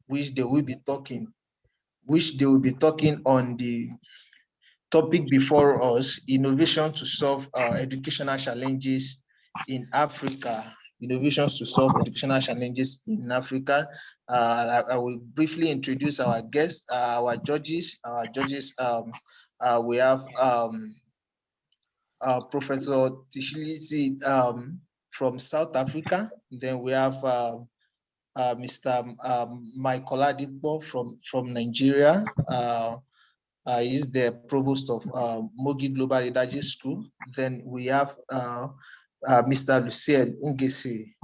which they will be talking on the topic before us: innovation to solve educational challenges in Africa. Innovations to solve educational challenges in Africa. I will briefly introduce our guests, our judges. We have Professor Tishilisi from South Africa. Then we have Mr. Mike Oladipo from Nigeria. He's the provost of Mogi Global Leadership School. Then we have Mr. Lucien Ngesi,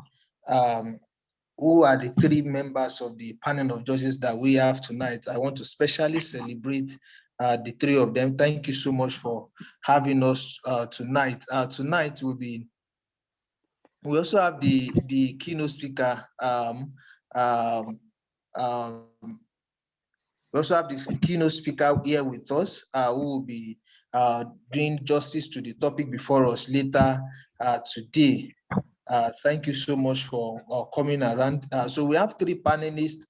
who are the three members of the panel of judges that we have tonight. I want to specially celebrate the three of them. Thank you so much for having us tonight. Tonight we also have the keynote speaker. We also have this keynote speaker here with us, who will be doing justice to the topic before us later today. Thank you so much for coming around. So we have three panelists.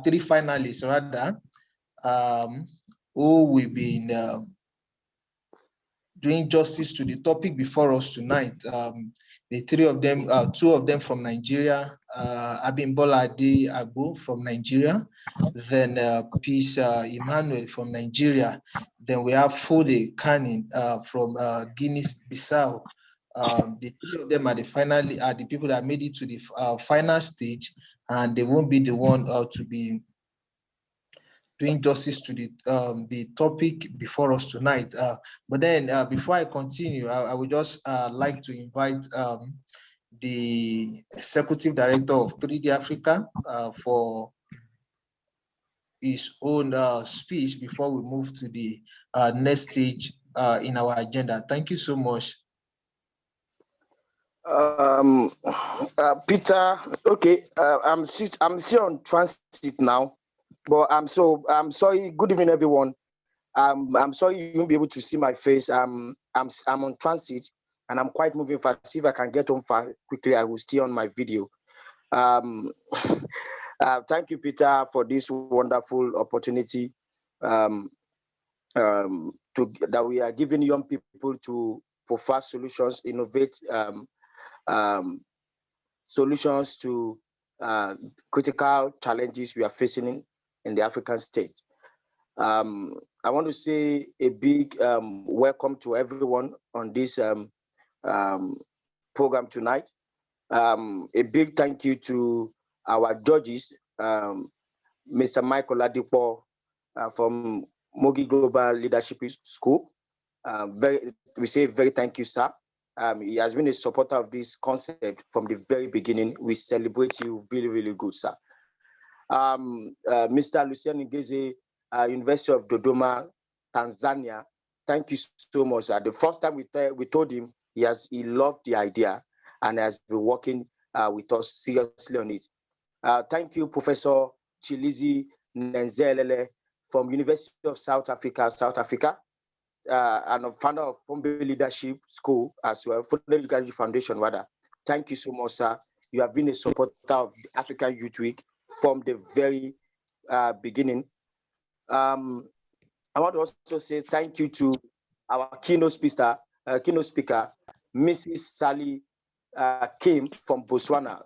Three finalists rather, who will be doing justice to the topic before us tonight. The three of them, two of them from Nigeria, Abimbola Ade Agbo from Nigeria, then Peace Emmanuel from Nigeria, then we have Fode Kanin from Guinea-Bissau. The three of them are the people that made it to the final stage, and they won't be the one to be doing justice to the topic before us tonight. But then before I continue, I would just like to invite the Executive Director of 3D Africa for his own speech before we move to the next stage in our agenda. Thank you so much. Peter, okay, I'm still on transit now, but I'm sorry. Good evening, everyone. I'm sorry you won't be able to see my face. I'm on transit and I'm quite moving fast. If I can get home fast quickly, I will stay on my video. Thank you, Peter, for this wonderful opportunity that we are giving young people to provide solutions, innovate solutions to critical challenges we are facing in the African state. I want to say a big welcome to everyone on this program tonight. A big thank you to our judges, Mr. Michael Oladipo from Mogi Global Leadership School. We say very thank you, sir. He has been a supporter of this concept from the very beginning. We celebrate you really, really good, sir. Mr. Lucien Ngeze, University of Dodoma, Tanzania. Thank you so much, sir. The first time we told him, he loved the idea and has been working with us seriously on it. Thank you, Professor Chilizi Nenzelele from University of South Africa, and a founder of Fombe Leadership School as well, Fombe Leadership Foundation, rather. Thank you so much, sir. You have been a supporter of the African Youth Week from the very beginning. I want to also say thank you to our keynote speaker, Mrs. Sally Kim from Botswana.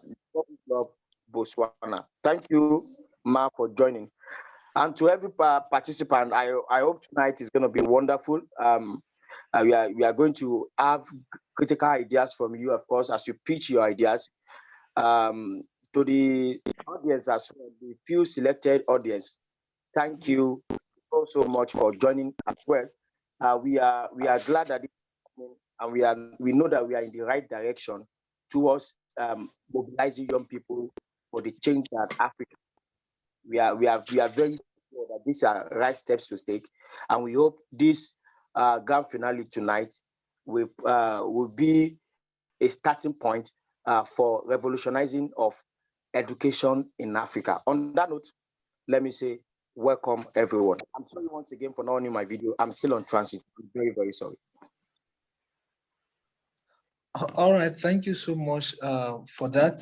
Thank you, Ma, for joining. And to every participant, I hope tonight is going to be wonderful. We are going to have critical ideas from you, of course, as you pitch your ideas to the audience as well, the few selected audience. Thank you so much for joining as well. We are glad that and we know that we are in the right direction towards mobilizing young people for the change that Africa. We are very sure that these are right steps to take, and we hope this grand finale tonight will be a starting point for revolutionizing of education in Africa. On that note, let me say welcome everyone. I'm sorry once again for not owning my video. I'm still on transit. I'm very, very sorry. All right, thank you so much for that.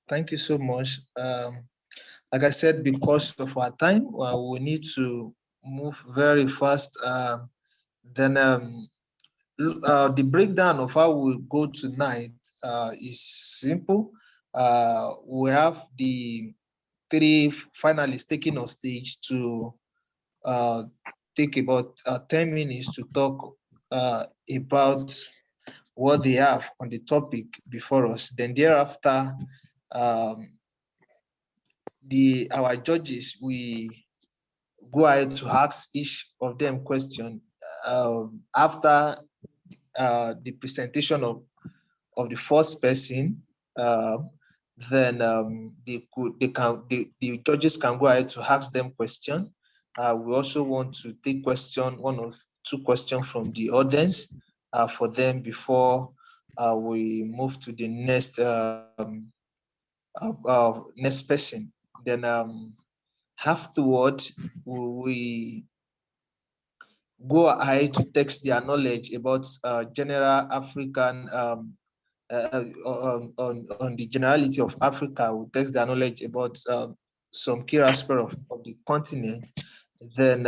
Thank you so much. Like I said, because of our time, we need to move very fast. Then the breakdown of how we go tonight is simple. We have the three finalists taking on stage to uh, take about 10 minutes to talk about what they have on the topic before us. Then thereafter, um, our judges, we go ahead to ask each of them question after the presentation of the first person. Uh, then the judges can go ahead to ask them question. We also want to take one or two questions from the audience for them before we move to the next person. Then afterwards, we go ahead to test their knowledge about general African on the generality of Africa. We test their knowledge about some key aspects of the continent. Then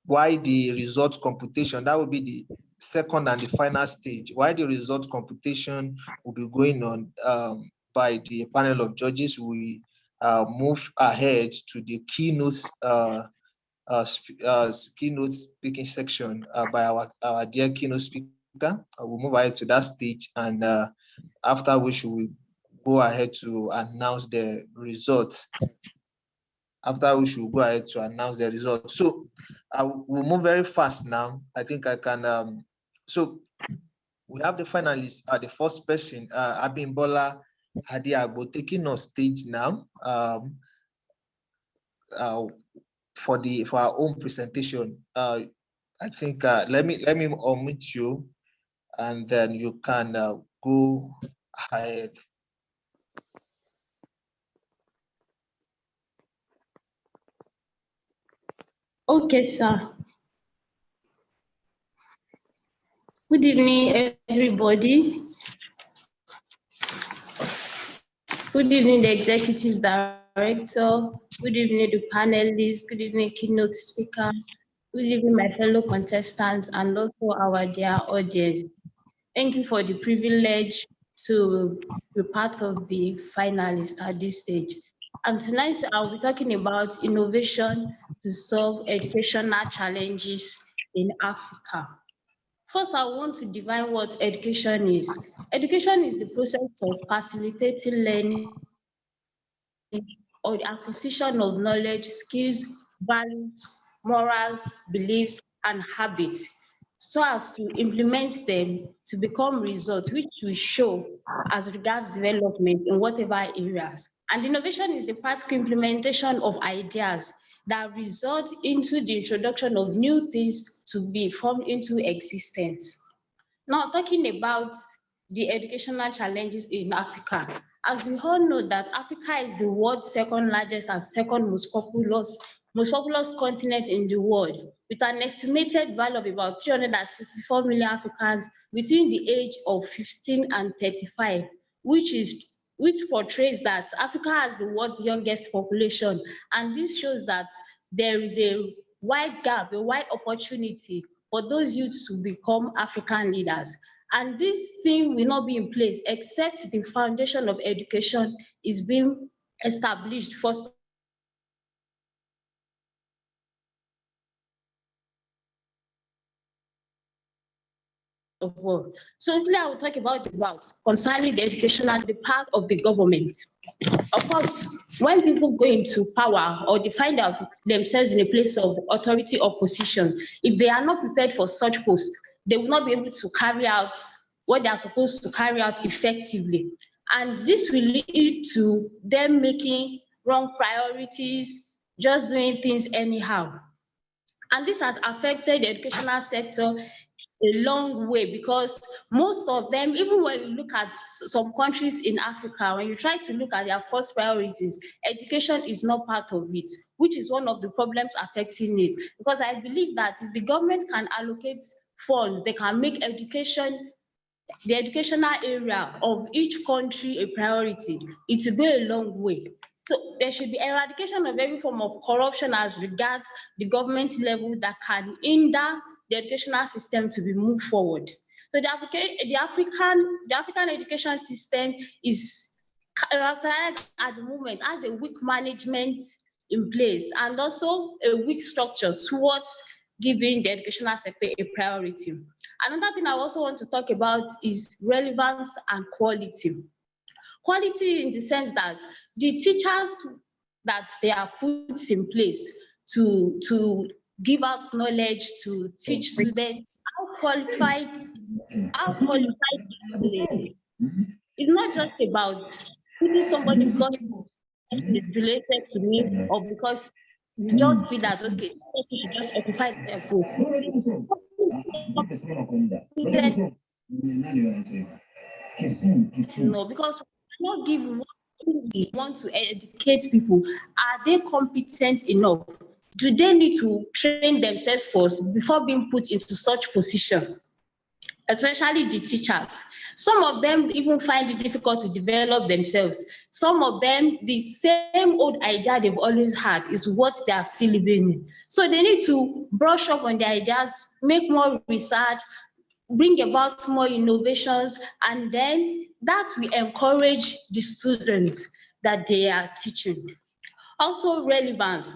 why the result computation, that will be the second and the final stage. Why the result computation will be going on by the panel of judges. We move ahead to the keynotes keynote speaking section by our dear keynote speaker. We'll move ahead to that stage, and after which we go ahead to announce the results. After which we'll go ahead to announce the results. So we'll move very fast now. I think I can. So we have the finalists. The first person, Abimbola Hadiagbo, taking on stage now. For our own presentation. I think let me unmute you, and then you can go ahead. Okay, sir. Good evening, everybody. Good evening, the executive director. Good evening, the panelists. Good evening, keynote speaker. Good evening, my fellow contestants, and also our dear audience. Thank you for the privilege to be part of the finalists at this stage. And tonight I'll be talking about innovation to solve educational challenges in Africa. First, I want to define what education is. Education is the process of facilitating learning or the acquisition of knowledge, skills, values, morals, beliefs, and habits, so as to implement them to become results which will show as regards development in whatever areas. And innovation is the practical implementation of ideas that result into the introduction of new things to be formed into existence. Now, talking about the educational challenges in Africa, as we all know that Africa is the world's second largest and second most populous continent in the world, with an estimated value of about 364 million Africans between the age of 15 and 35, which portrays that Africa has the world's youngest population, and this shows that there is a wide gap, a wide opportunity for those youths to become African leaders. And this thing will not be in place except the foundation of education is being established first of all. And this foundation of education is first of all. So today I will talk about the route concerning the education and the part of the government. Of course, when people go into power or they find out themselves in a place of authority or position, if they are not prepared for such posts, they will not be able to carry out what they are supposed to carry out effectively. And this will lead to them making wrong priorities, just doing things anyhow. And this has affected the educational sector a long way because most of them, even when you look at some countries in Africa, when you try to look at their first priorities, education is not part of it, which is one of the problems affecting it. Because I believe that if the government can allocate funds, they can make education the educational area of each country a priority, it will go a long way. So there should be eradication of every form of corruption as regards the government level that can hinder the educational system to be moved forward. So the African education system is characterized at the moment as a weak management in place and also a weak structure towards giving the educational sector a priority. Another thing I also want to talk about is relevance and quality. Quality in the sense that the teachers that they are put in place to give out knowledge, to teach students, how qualified is it's not just about picking somebody because it's related to me or because you just feel that okay, this person should just occupy their post. No, because we cannot give what we want to educate people. Are they competent enough? Do they need to train themselves first before being put into such position? Especially the teachers. Some of them even find it difficult to develop themselves. Some of them, the same old idea they've always had is what they are still living in. So they need to brush up on their ideas, make more research, bring about more innovations, and then that will encourage the students that they are teaching. Also, relevance.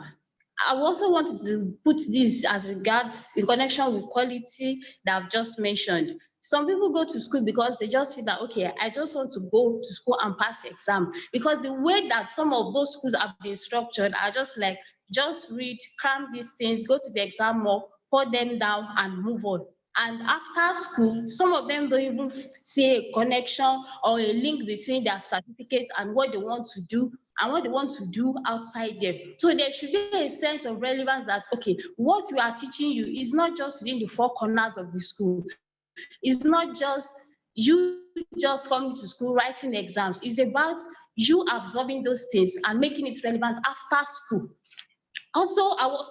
I also want to put this as regards in connection with quality that I've just mentioned. Some people go to school because they just feel that, okay, I just want to go to school and pass the exam. Because the way that some of those schools have been structured are just like, just read, cram these things, go to the exam hall, pour them down and move on. And after school, some of them don't even see a connection or a link between their certificates and what they want to do and what they want to do outside them. So there should be a sense of relevance that, okay, what we are teaching you is not just within the four corners of the school. It's not just you just coming to school writing exams. It's about you absorbing those things and making it relevant after school. Also,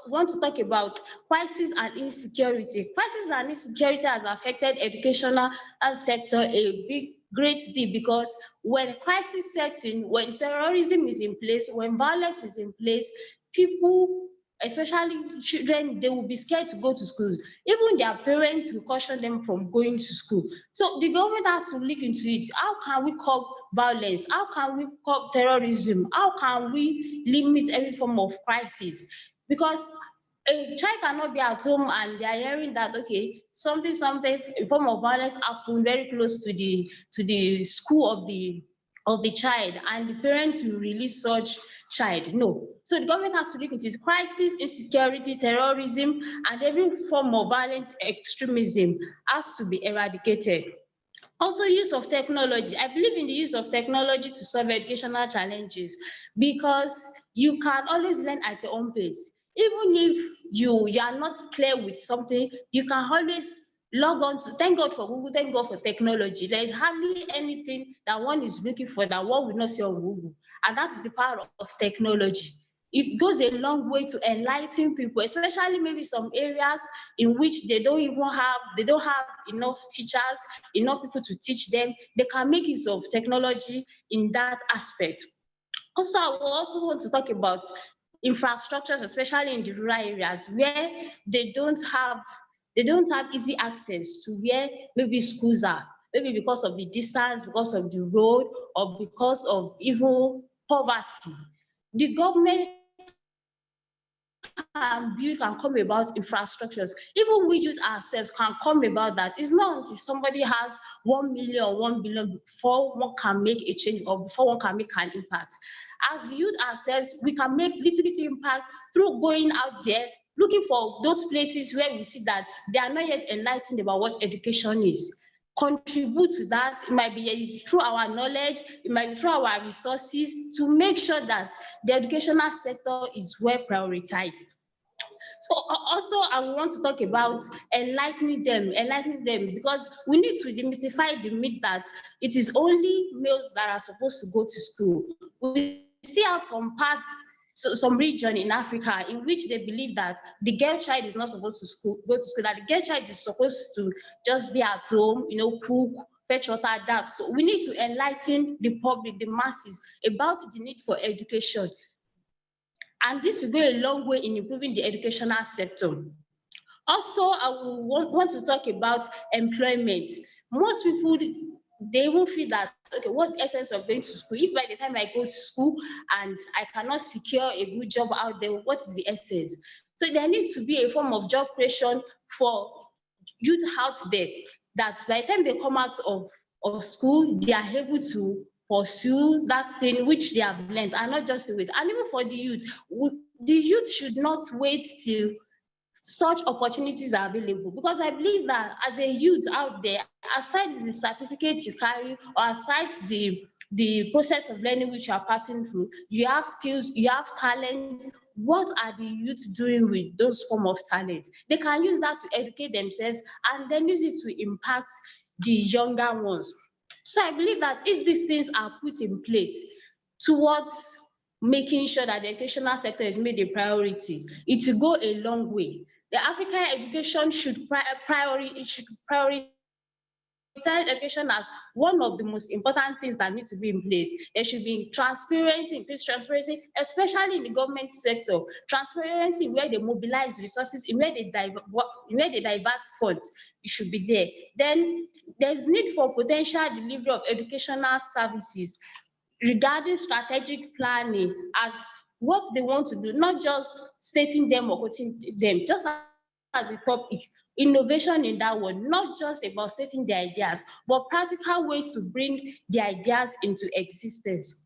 want to talk about crisis and insecurity. Crisis and insecurity has affected educational sector a great deal because when crisis sets in, when terrorism is in place, when violence is in place, people, especially children, they will be scared to go to school. Even their parents will caution them from going to school. So the government has to look into it. How can we curb violence? How can we curb terrorism? How can we limit every form of crisis? Because a child cannot be at home and they are hearing that okay, something, a form of violence happened very close to the school of the child, and the parents will release such child. No. So the government has to look into it. Crisis, insecurity, terrorism, and every form of violent extremism has to be eradicated. Also, use of technology. I believe in the use of technology to solve educational challenges because you can always learn at your own pace. Even if you are not clear with something, you can always log on to, thank God for Google, thank God for technology. There is hardly anything that one is looking for that one will not see on Google. And that is the power of technology. It goes a long way to enlighten people, especially maybe some areas in which they don't have enough teachers, enough people to teach them. They can make use of technology in that aspect. Also, I will also want to talk about infrastructures, especially in the rural areas where they don't have easy access to where maybe schools are, maybe because of the distance, because of the road, or because of even poverty. The government can come about infrastructures. Even we youth ourselves can come about that. It's not until somebody has 1 million or 1 billion before one can make a change or before one can make an impact. As youth ourselves, we can make little impact through going out there, looking for those places where we see that they are not yet enlightened about what education is. Contribute to that. It might be through our knowledge, it might be through our resources to make sure that the educational sector is well prioritized. So also I want to talk about enlightening them because we need to demystify the myth that it is only males that are supposed to go to school. We still have some parts, some region in Africa in which they believe that the girl child is not supposed to go to school, that the girl child is supposed to just be at home, cook, fetch water, adapt. So we need to enlighten the public, the masses, about the need for education. And this will go a long way in improving the educational sector. Also, I want to talk about employment. Most people, they will feel that, okay, what's the essence of going to school? If by the time I go to school and I cannot secure a good job out there, what is the essence? So there needs to be a form of job creation for youth out there, that by the time they come out of school, they are able to pursue that thing which they have learned, and not just wait. And even for the youth should not wait till such opportunities are available, because I believe that as a youth out there, aside the certificate you carry, or aside the process of learning which you are passing through, you have skills, you have talent. What are the youth doing with those form of talent? They can use that to educate themselves and then use it to impact the younger ones. So I believe that if these things are put in place towards making sure that the educational sector is made a priority, it will go a long way. The African education should prioritize education as one of the most important things that need to be in place. There should be transparency, increased transparency, especially in the government sector. Transparency where they mobilize resources, in where they divert funds, it should be there. Then there's need for potential delivery of educational services regarding strategic planning as what they want to do, not just stating them or quoting them, just as a topic. Innovation in that one, not just about stating the ideas, but practical ways to bring the ideas into existence.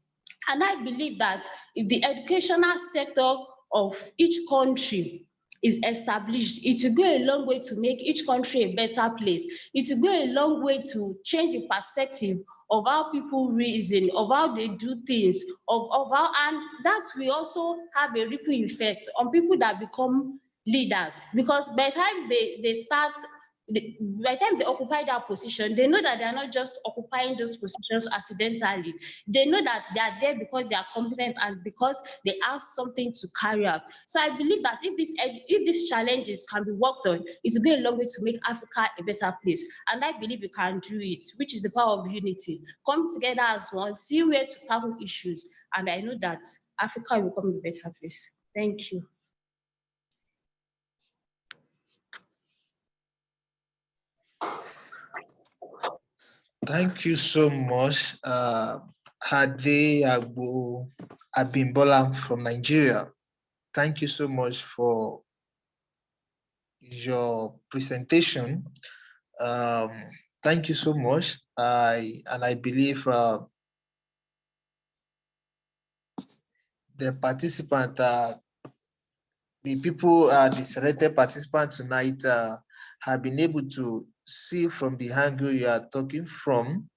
And I believe that if the educational sector of each country is established, it will go a long way to make each country a better place. It will go a long way to change the perspective of how people reason, of how they do things, of how, and that will also have a ripple effect on people that become leaders, because by the time they start, by the time they occupy that position, they know that they are not just occupying those positions accidentally. They know that they are there because they are competent and because they have something to carry out. So I believe that if these challenges can be worked on, it will go a long way to make Africa a better place. And I believe we can do it, which is the power of unity. Come together as one, see where to tackle issues, and I know that Africa will become a better place. Thank you. Thank you so much, Hade Agbo Abimbola from Nigeria. Thank you so much for your presentation. Thank you so much. I believe the participant, the people, the selected participants tonight have been able to see from the angle you are talking from.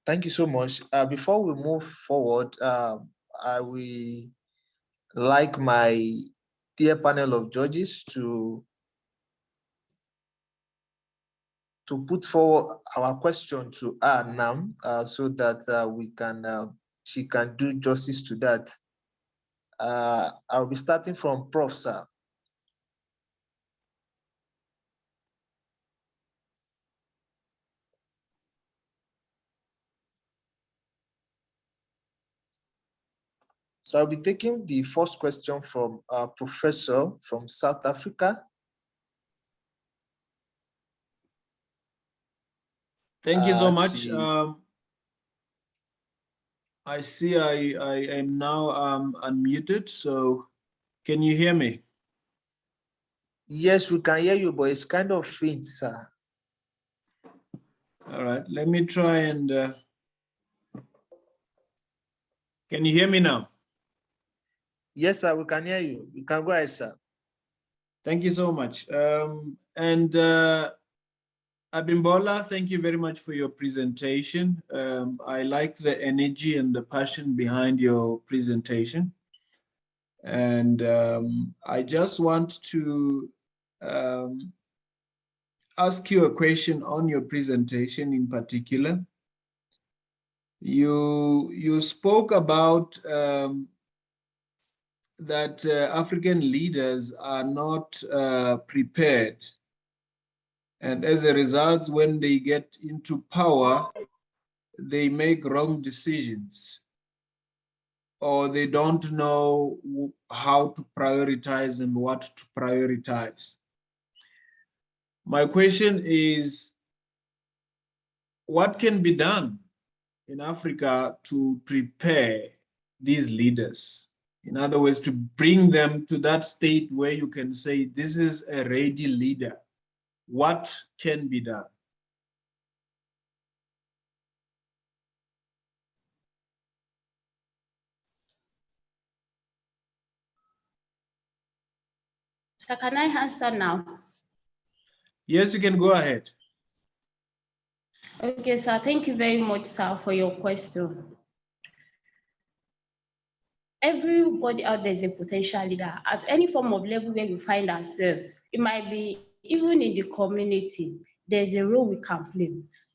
Thank you so much. Before we move forward, I will like my dear panel of judges to put forward our question to her now, so that she can do justice to that. I'll be starting from Prof. Sir. So I'll be taking the first question from our professor from South Africa. Thank you so much. I see I am now unmuted, so can you hear me? Yes, we can hear you, but it's kind of faint, sir. All right, let me try and, can you hear me now? Yes, sir, we can hear you. You can go ahead, sir. Thank you so much. Abimbola, thank you very much for your presentation. I like the energy and the passion behind your presentation. And I just want to ask you a question on your presentation in particular. You spoke about that African leaders are not prepared And as a result, when they get into power, they make wrong decisions, or they don't know how to prioritize and what to prioritize. My question is, what can be done in Africa to prepare these leaders? In other words, to bring them to that state where you can say, this is a ready leader. What can be done? So can I answer now? Yes, you can go ahead. Okay, sir. Thank you very much, sir, for your question. Everybody out there is a potential leader at any form of level where we find ourselves. It might be even in the community, there's a role we can play.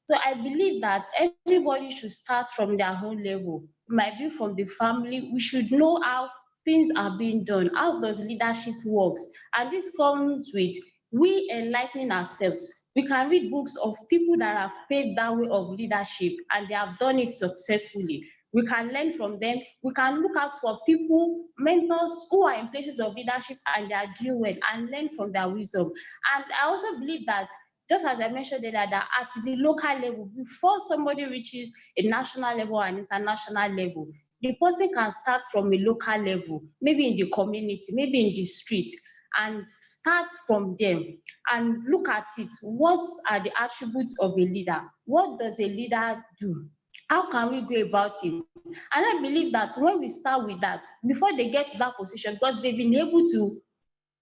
So I believe that everybody should start from their own level. It might be from the family. We should know how things are being done. How does leadership works? And this comes with we enlightening ourselves. We can read books of people that have paved that way of leadership and they have done it successfully. We can learn from them. We can look out for people, mentors who are in places of leadership and they are doing well and learn from their wisdom. And I also believe that, just as I mentioned earlier, that at the local level, before somebody reaches a national level and international level, the person can start from a local level, maybe in the community, maybe in the street, and start from them and look at it. What are the attributes of a leader? What does a leader do? How can we go about it? And I believe that when we start with that, before they get to that position, because they've been able to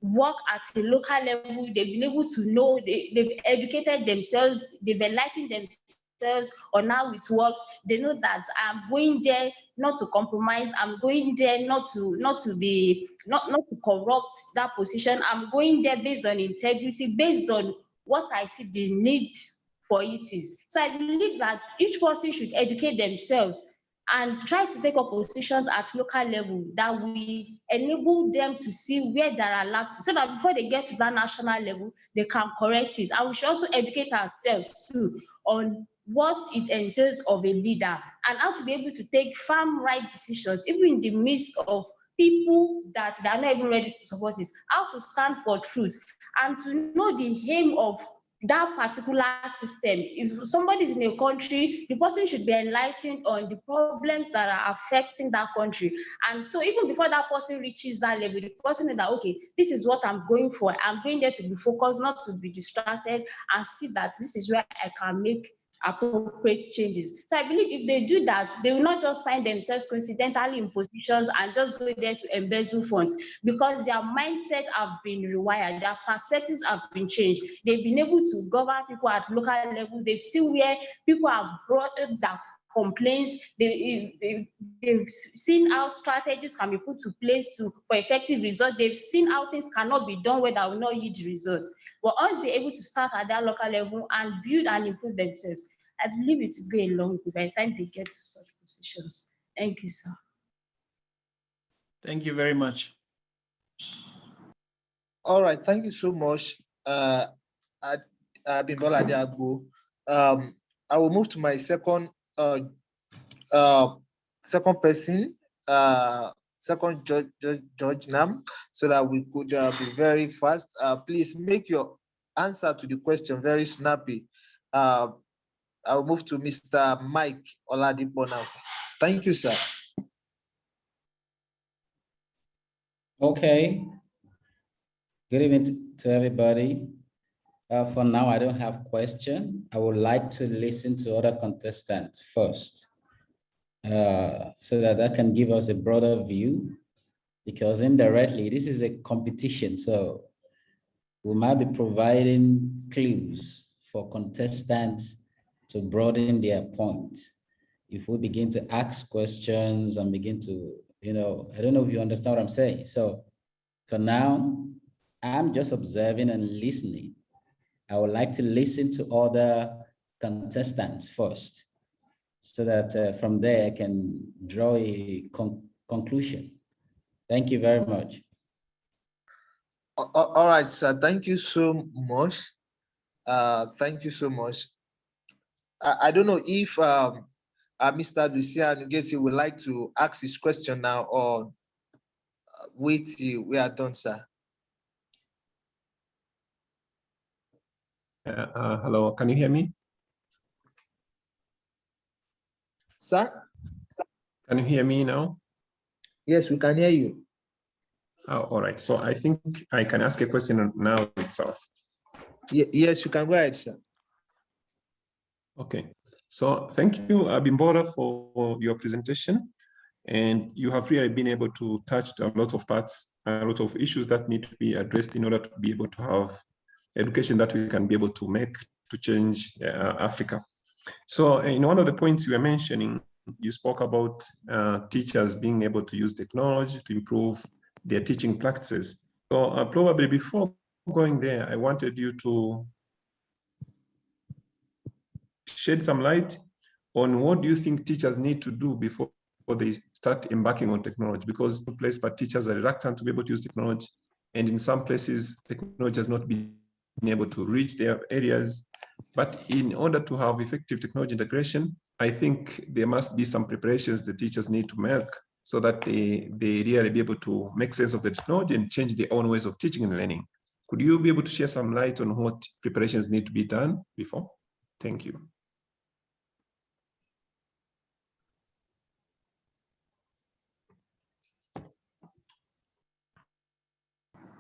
work at a local level, they've been able to know, they've educated themselves, they've enlightened themselves on how it works. They know that I'm going there not to compromise, I'm going there not to corrupt that position. I'm going there based on integrity, based on what I see the need for it is. So I believe that each person should educate themselves and try to take up positions at local level that will enable them to see where there are lapses, so that before they get to that national level, they can correct it. And we should also educate ourselves too on what it entails of a leader and how to be able to take firm right decisions, even in the midst of people that they are not even ready to support it, how to stand for truth and to know the aim of that particular system. If somebody is in a country, the person should be enlightened on the problems that are affecting that country. And so even before that person reaches that level, the person knows that, okay, this is what I'm going for. I'm going there to be focused, not to be distracted, and see that this is where I can make appropriate changes. So I believe if they do that, they will not just find themselves coincidentally in positions and just go there to embezzle funds, because their mindset have been rewired, their perspectives have been changed. They've been able to govern people at local level. They've seen where people have brought that complaints. They've seen how strategies can be put to place for effective results. They've seen how things cannot be done where that will not yield results. But us be able to start at that local level and build and improve themselves, I believe it will go a long way by the time they get to such positions. Thank you, sir. Thank you very much. All right, thank you so much, Bimbola Diagbo. I will move to my second person, second judge now, so that we could be very fast. Please make your answer to the question very snappy. I will move to Mr. Mike Oladipo now. Thank you, sir. Okay. Good evening to everybody. For now, I don't have question. I would like to listen to other contestants first, so that can give us a broader view, because indirectly, this is a competition. So we might be providing clues for contestants to broaden their points. If we begin to ask questions and begin to, I don't know if you understand what I'm saying. So for now, I'm just observing and listening. I would like to listen to other contestants first, so that from there I can draw a conclusion. Thank you very much. All right, sir. Thank you so much. Thank you so much. I don't know if Mr. Lucian Ngesi would like to ask his question now, or wait till we are done, sir. Hello, can you hear me? Sir? Can you hear me now? Yes, we can hear you. All right, so I think I can ask a question now itself. Yes, you can go ahead, sir. Okay, so thank you, Abimbora, for your presentation. And you have really been able to touch a lot of parts, a lot of issues that need to be addressed in order to be able to have education that we can be able to make to change Africa. So in one of the points you were mentioning, you spoke about teachers being able to use technology to improve their teaching practices. So probably before going there, I wanted you to shed some light on what do you think teachers need to do before they start embarking on technology, because in place, but teachers are reluctant to be able to use technology. And in some places, technology has not been able to reach their areas. But in order to have effective technology integration, I think there must be some preparations the teachers need to make so that they really be able to make sense of the technology and change their own ways of teaching and learning. Could you be able to share some light on what preparations need to be done before? Thank you.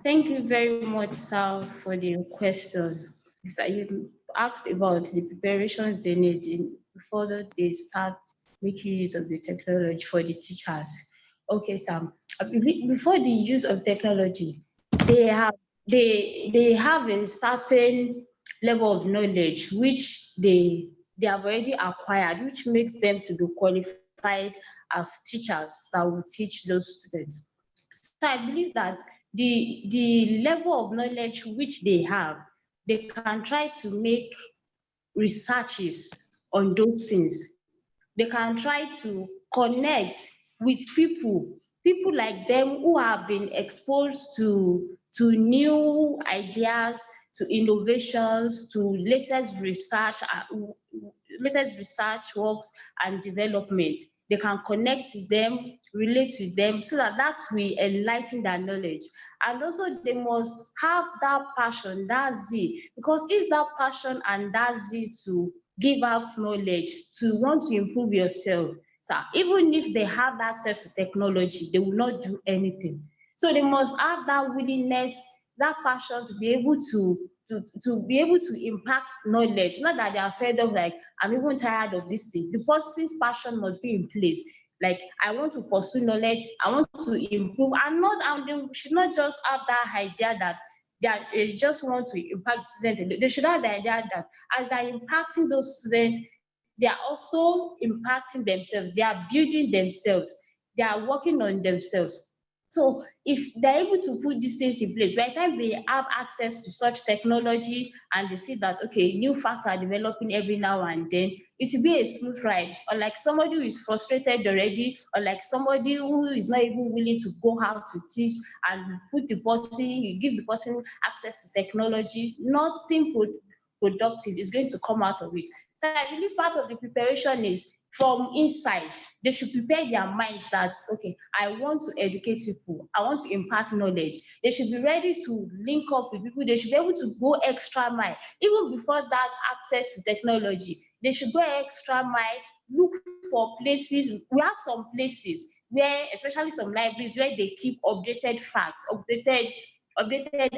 Thank you very much, Sal, for the question. So you asked about the preparations they need before they start making use of the technology for the teachers. Okay, Sam. Before the use of technology, they have they have a certain level of knowledge which they have already acquired, which makes them to be qualified as teachers that will teach those students. So I believe that the level of knowledge which they have, they can try to make researches on those things. They can try to connect with people like them who have been exposed to new ideas, to innovations, to latest research works and development. They can connect with them, relate with them, so that will enlighten their knowledge. And also they must have that passion, that zeal, because if that passion and that zeal to give out knowledge, to want to improve yourself, so even if they have access to technology, they will not do anything. So they must have that willingness, that passion to be able to be able to impact knowledge. Not that they are fed up, like, I'm even tired of this thing. The person's passion must be in place. Like, I want to pursue knowledge, I want to improve, and they should not just have that idea that they just want to impact students. They should have the idea that as they're impacting those students, they are also impacting themselves, they are building themselves, they are working on themselves. So if they're able to put these things in place, by the time they have access to such technology and they see that, okay, new facts are developing every now and then, it will be a smooth ride. Or like somebody who is frustrated already, or like somebody who is not even willing to go out to teach and you give the person access to technology, nothing productive is going to come out of it. So I believe part of the preparation is from inside. They should prepare their minds that, okay, I want to educate people, I want to impart knowledge. They should be ready to link up with people. They should be able to go extra mile. Even before that access to technology, they should go extra mile, look for places. We have some places where, especially some libraries, where they keep updated facts, updated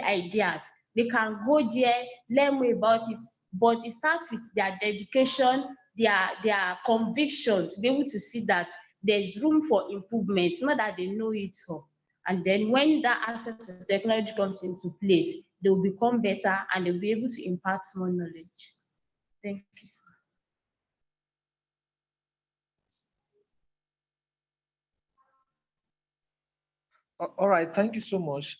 ideas. They can go there, learn more about it, but it starts with their dedication, their conviction to be able to see that there's room for improvement, not that they know it all. And then when that access to technology comes into place, they will become better and they'll be able to impart more knowledge. Thank you, sir. All right, thank you so much.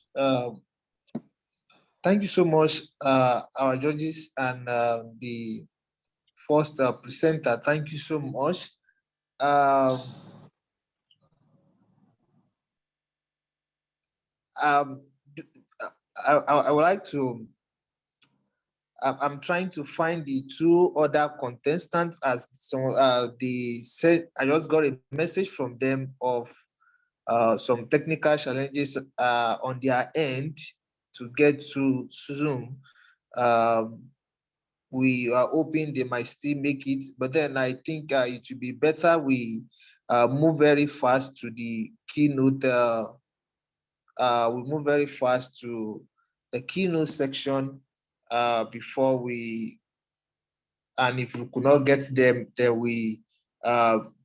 Thank you so much, our judges and the first presenter. Thank you so much. Um, um, I would like to I'm trying to find the two other contestants as they said. I just got a message from them of some technical challenges on their end to get to Zoom. We are hoping they might still make it, but then I think it would be better we move very fast to the keynote. We move very fast to the keynote section before we, and if we could not get them, then we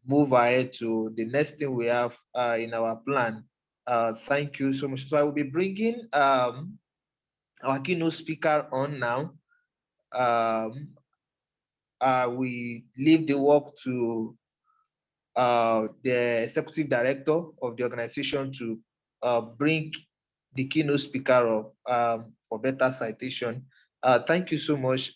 move ahead to the next thing we have in our plan. Thank you so much. So I will be bringing our keynote speaker on now. We leave the work to the executive director of the organization to bring the keynote speaker up for better citation. Thank you so much.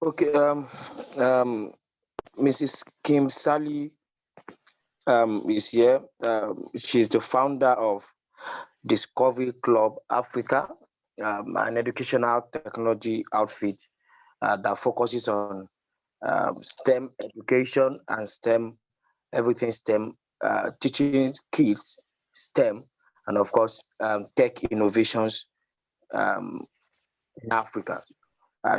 Okay, Mrs. Kim Sally is here. She's the founder of Discovery Club Africa, an educational technology outfit that focuses on STEM education and STEM, everything STEM, teaching kids STEM, and of course, tech innovations in Africa.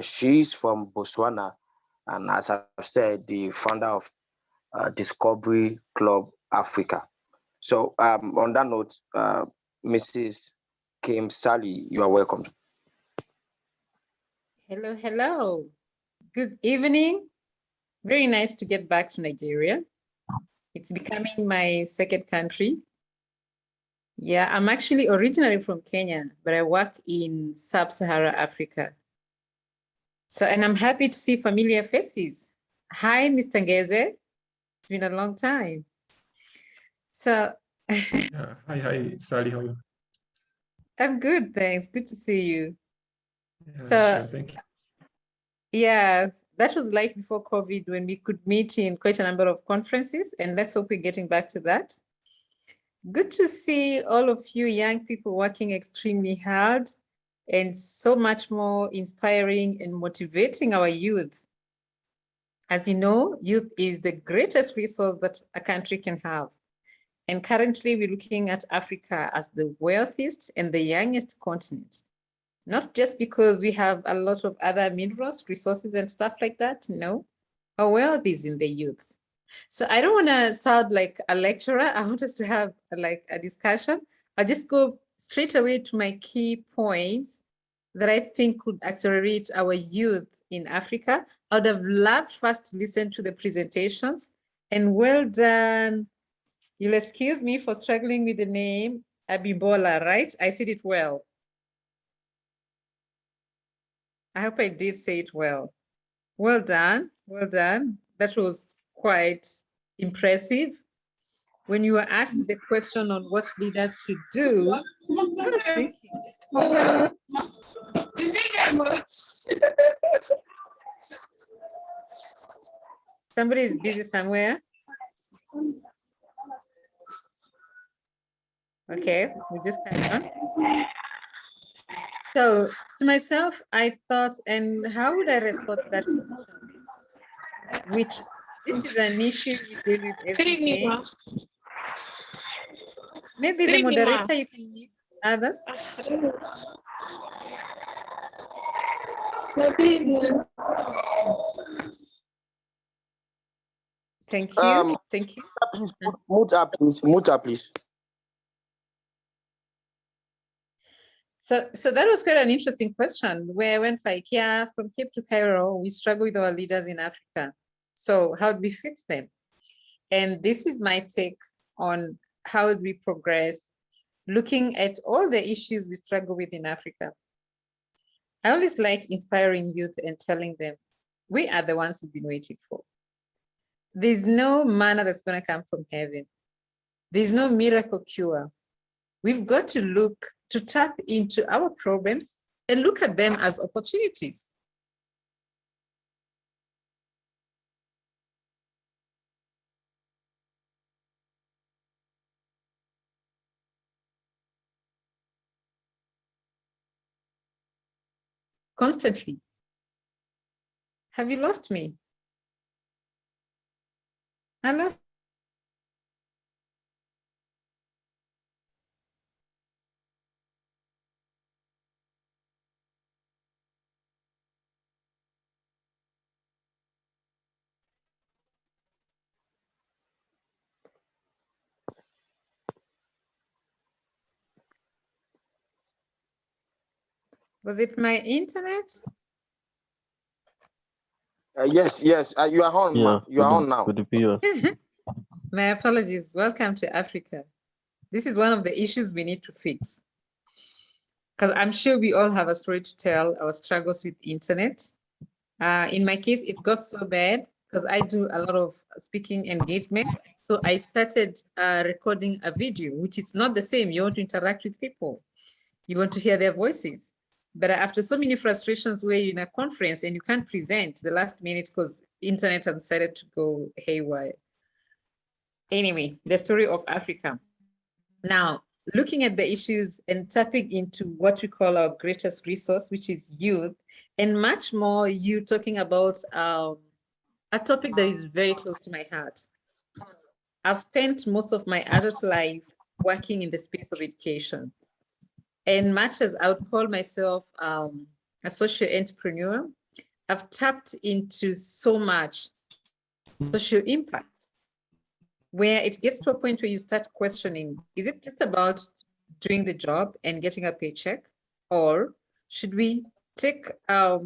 She's from Botswana, and as I've said, the founder of Discovery Club Africa. So on that note, Mrs. Kim Sally, you are welcome. Hello, hello. Good evening. Very nice to get back to Nigeria. It's becoming my second country. Yeah, I'm actually originally from Kenya, but I work in Sub-Saharan Africa. So, and I'm happy to see familiar faces. Hi, Mr. Ngeze. It's been a long time. So, Yeah. Hi, Sally. How are you? I'm good, thanks. Good to see you. Yeah, So, sure, thank you. yeah, that was life before COVID when we could meet in quite a number of conferences, and let's hope we're getting back to that. Good to see all of you young people working extremely hard and so much more inspiring and motivating our youth. As you know, youth is the greatest resource that a country can have. And currently we're looking at Africa as the wealthiest and the youngest continent. Not just because we have a lot of other minerals, resources and stuff like that, no. Our wealth is in the youth. So I don't want to sound like a lecturer. I want us to have like a discussion. I'll just go straight away to my key points that I think could accelerate our youth in Africa. I would have loved first to listen to the presentations, and well done. You'll excuse me for struggling with the name Abimbola, right? I said it well. I hope I did say it well. Well done, well done. That was quite impressive. When you were asked the question on what leaders should do, I was thinking. Somebody is busy somewhere. Okay, we just carry on. So to myself, I thought, and how would I respond to that question? Which this is an issue we deal with every day. Maybe the moderator, you can meet others. Thank you. Thank you. Please, mute up, please. Mute up, please. So that was quite an interesting question where I went like, yeah, from Cape to Cairo, we struggle with our leaders in Africa. So how do we fix them? And this is my take on how we progress, looking at all the issues we struggle with in Africa. I always like inspiring youth and telling them, we are the ones we've been waiting for. There's no manna that's going to come from heaven. There's no miracle cure. We've got to tap into our problems and look at them as opportunities. constantly. Have you lost me? I lost. Was it my internet? Yes, yes. You are on, ma. You are on now. Could it be yours? My apologies. Welcome to Africa. This is one of the issues we need to fix. Because I'm sure we all have a story to tell, our struggles with internet. In my case, it got so bad because I do a lot of speaking engagement. So I started recording a video, which is not the same. You want to interact with people. You want to hear their voices. But after so many frustrations where you're in a conference and you can't present the last minute because internet has decided to go haywire. Anyway, the story of Africa. Now, looking at the issues and tapping into what we call our greatest resource, which is youth, and much more you talking about a topic that is very close to my heart. I've spent most of my adult life working in the space of education. And much as I would call myself a social entrepreneur, I've tapped into so much social impact, where it gets to a point where you start questioning, is it just about doing the job and getting a paycheck? Or should we take a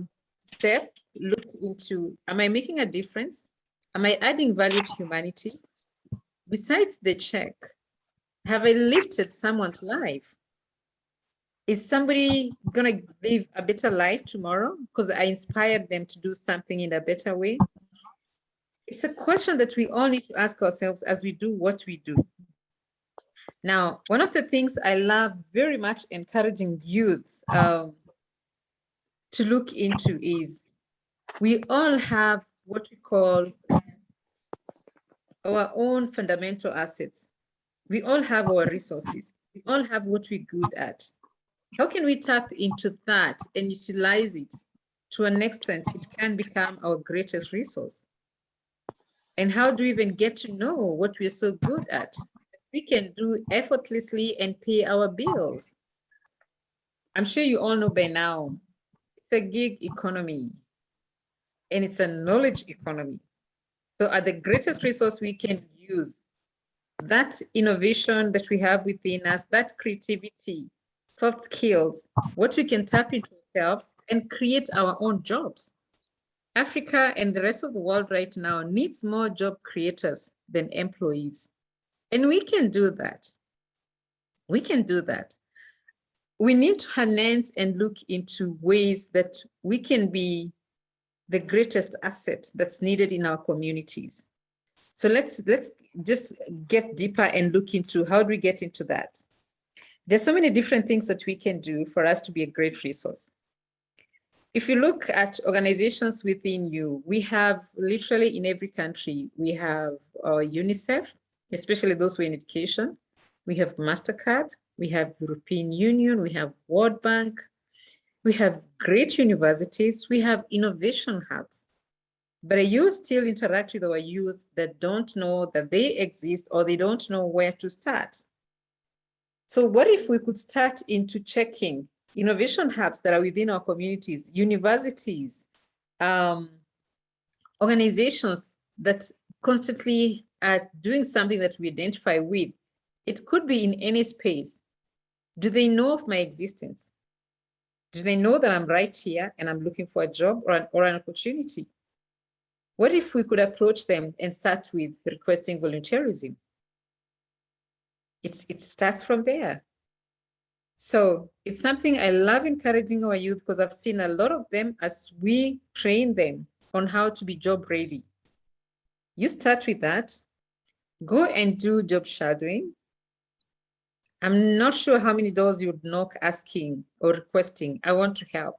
step, look into, am I making a difference? Am I adding value to humanity? Besides the check, have I lifted someone's life? Is somebody gonna live a better life tomorrow because I inspired them to do something in a better way? It's a question that we all need to ask ourselves as we do what we do. Now, one of the things I love very much encouraging youth to look into is we all have what we call our own fundamental assets. We all have our resources. We all have what we're good at. How can we tap into that and utilize it to an extent it can become our greatest resource? And how do we even get to know what we're so good at? We can do effortlessly and pay our bills. I'm sure you all know by now, it's a gig economy and it's a knowledge economy. So at the greatest resource we can use, that innovation that we have within us, that creativity, soft skills, what we can tap into ourselves and create our own jobs. Africa and the rest of the world right now needs more job creators than employees. And we can do that. We can do that. We need to harness and look into ways that we can be the greatest asset that's needed in our communities. So let's just get deeper and look into how do we get into that. There's so many different things that we can do for us to be a great resource. If you look at organizations within you, we have literally in every country, we have UNICEF, especially those who are in education. We have MasterCard, we have European Union, we have World Bank, we have great universities, we have innovation hubs. But you still interact with our youth that don't know that they exist or they don't know where to start. So what if we could start into checking innovation hubs that are within our communities, universities, organizations that constantly are doing something that we identify with? It could be in any space. Do they know of my existence? Do they know that I'm right here and I'm looking for a job or an opportunity? What if we could approach them and start with requesting volunteerism? It starts from there. So it's something I love encouraging our youth because I've seen a lot of them as we train them on how to be job ready. You start with that, go and do job shadowing. I'm not sure how many doors you would knock asking or requesting, I want to help.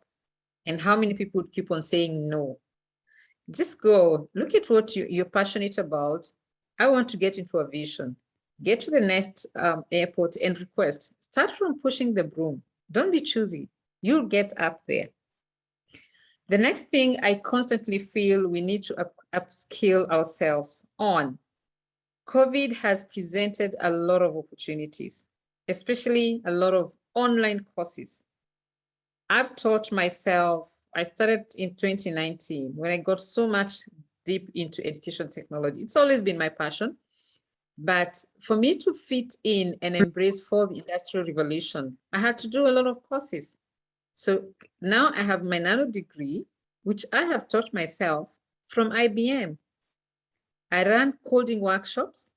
And how many people would keep on saying no. Just go, look at what you're passionate about. I want to get into aviation. Get to the next airport and request. Start from pushing the broom. Don't be choosy. You'll get up there. The next thing I constantly feel we need to upskill ourselves on. COVID has presented a lot of opportunities, especially a lot of online courses. I've taught myself, I started in 2019 when I got so much deep into education technology. It's always been my passion. But for me to fit in and embrace fourth industrial revolution, I had to do a lot of courses. So now I have my nano degree, which I have taught myself from IBM. I ran coding workshops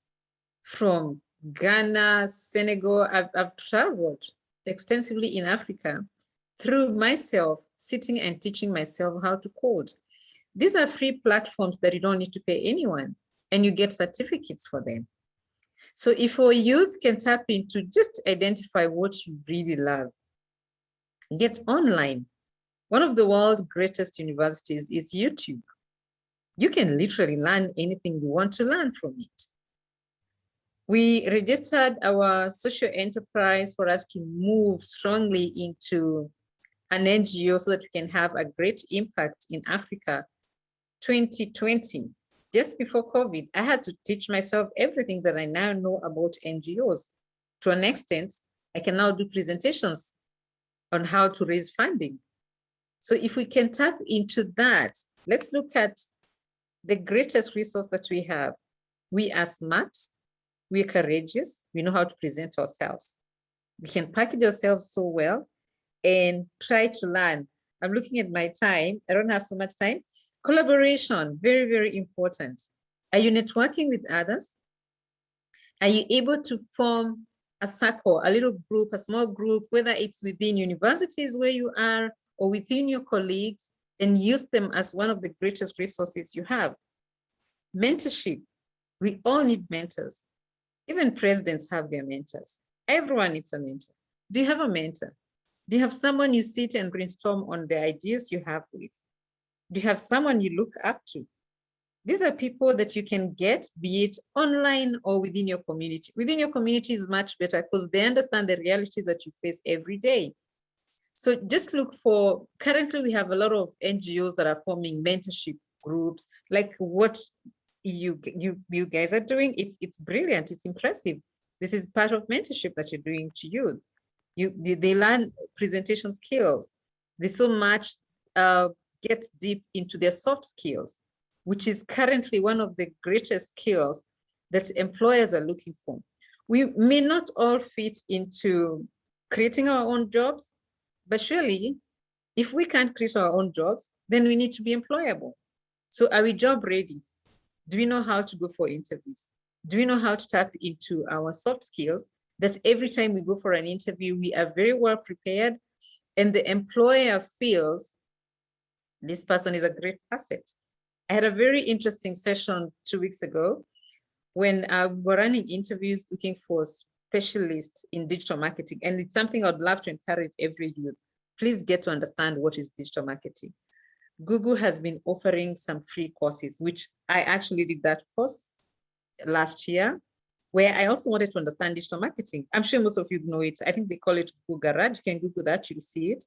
from Ghana, Senegal. I've traveled extensively in Africa through myself sitting and teaching myself how to code. These are free platforms that you don't need to pay anyone, and you get certificates for them. So if our youth can tap into, just identify what you really love, get online. One of the world's greatest universities is YouTube. You can literally learn anything you want to learn from it. We registered our social enterprise for us to move strongly into an NGO so that we can have a great impact in Africa. 2020, just before COVID, I had to teach myself everything that I now know about NGOs. To an extent, I can now do presentations on how to raise funding. So if we can tap into that, let's look at the greatest resource that we have. We are smart, we're courageous, we know how to present ourselves. We can package ourselves so well and try to learn. I'm looking at my time, I don't have so much time. Collaboration, very, very important. Are you networking with others? Are you able to form a circle, a little group, a small group, whether it's within universities where you are or within your colleagues, and use them as one of the greatest resources you have? Mentorship, we all need mentors. Even presidents have their mentors. Everyone needs a mentor. Do you have a mentor? Do you have someone you sit and brainstorm on the ideas you have with? Do you have someone you look up to? These are people that you can get, be it online or within your community. Within your community is much better because they understand the realities that you face every day. So just look for, currently we have a lot of NGOs that are forming mentorship groups, like what you guys are doing. It's brilliant, it's impressive. This is part of mentorship that you're doing to youth. They learn presentation skills. They so much get deep into their soft skills, which is currently one of the greatest skills that employers are looking for. We may not all fit into creating our own jobs, but surely if we can't create our own jobs, then we need to be employable. So are we job ready? Do we know how to go for interviews? Do we know how to tap into our soft skills that every time we go for an interview, we are very well prepared and the employer feels this person is a great asset? I had a very interesting session 2 weeks ago when we were running interviews looking for specialists in digital marketing. And it's something I'd love to encourage every youth. Please get to understand what is digital marketing. Google has been offering some free courses, which I actually did that course last year, where I also wanted to understand digital marketing. I'm sure most of you know it. I think they call it Google Garage. You can Google that, you'll see it.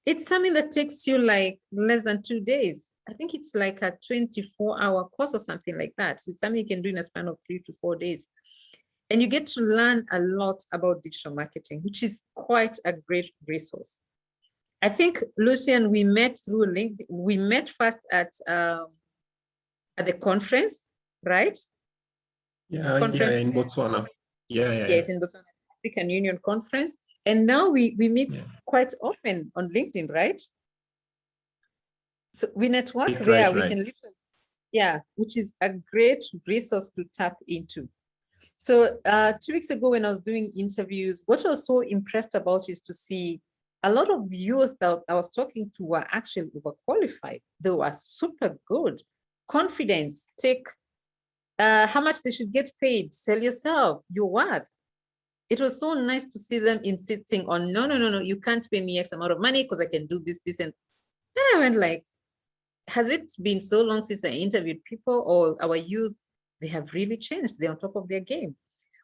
It's something that takes you like less than 2 days. I think it's like a 24-hour course or something like that. So it's something you can do in a span of 3 to 4 days. And you get to learn a lot about digital marketing, which is quite a great resource. I think, Lucian, we met through LinkedIn. We met first at the conference, right? Yeah, in Botswana. Yes, in Botswana, African Union Conference. And now we meet quite often on LinkedIn, right? So we network there. We can literally, which is a great resource to tap into. So 2 weeks ago when I was doing interviews, what I was so impressed about is to see a lot of youth that I was talking to were actually overqualified. They were super good. Confidence, take how much they should get paid, sell yourself, your worth. It was so nice to see them insisting on, no, you can't pay me X amount of money because I can do this. And then I went like, has it been so long since I interviewed people, or our youth, they have really changed. They're on top of their game.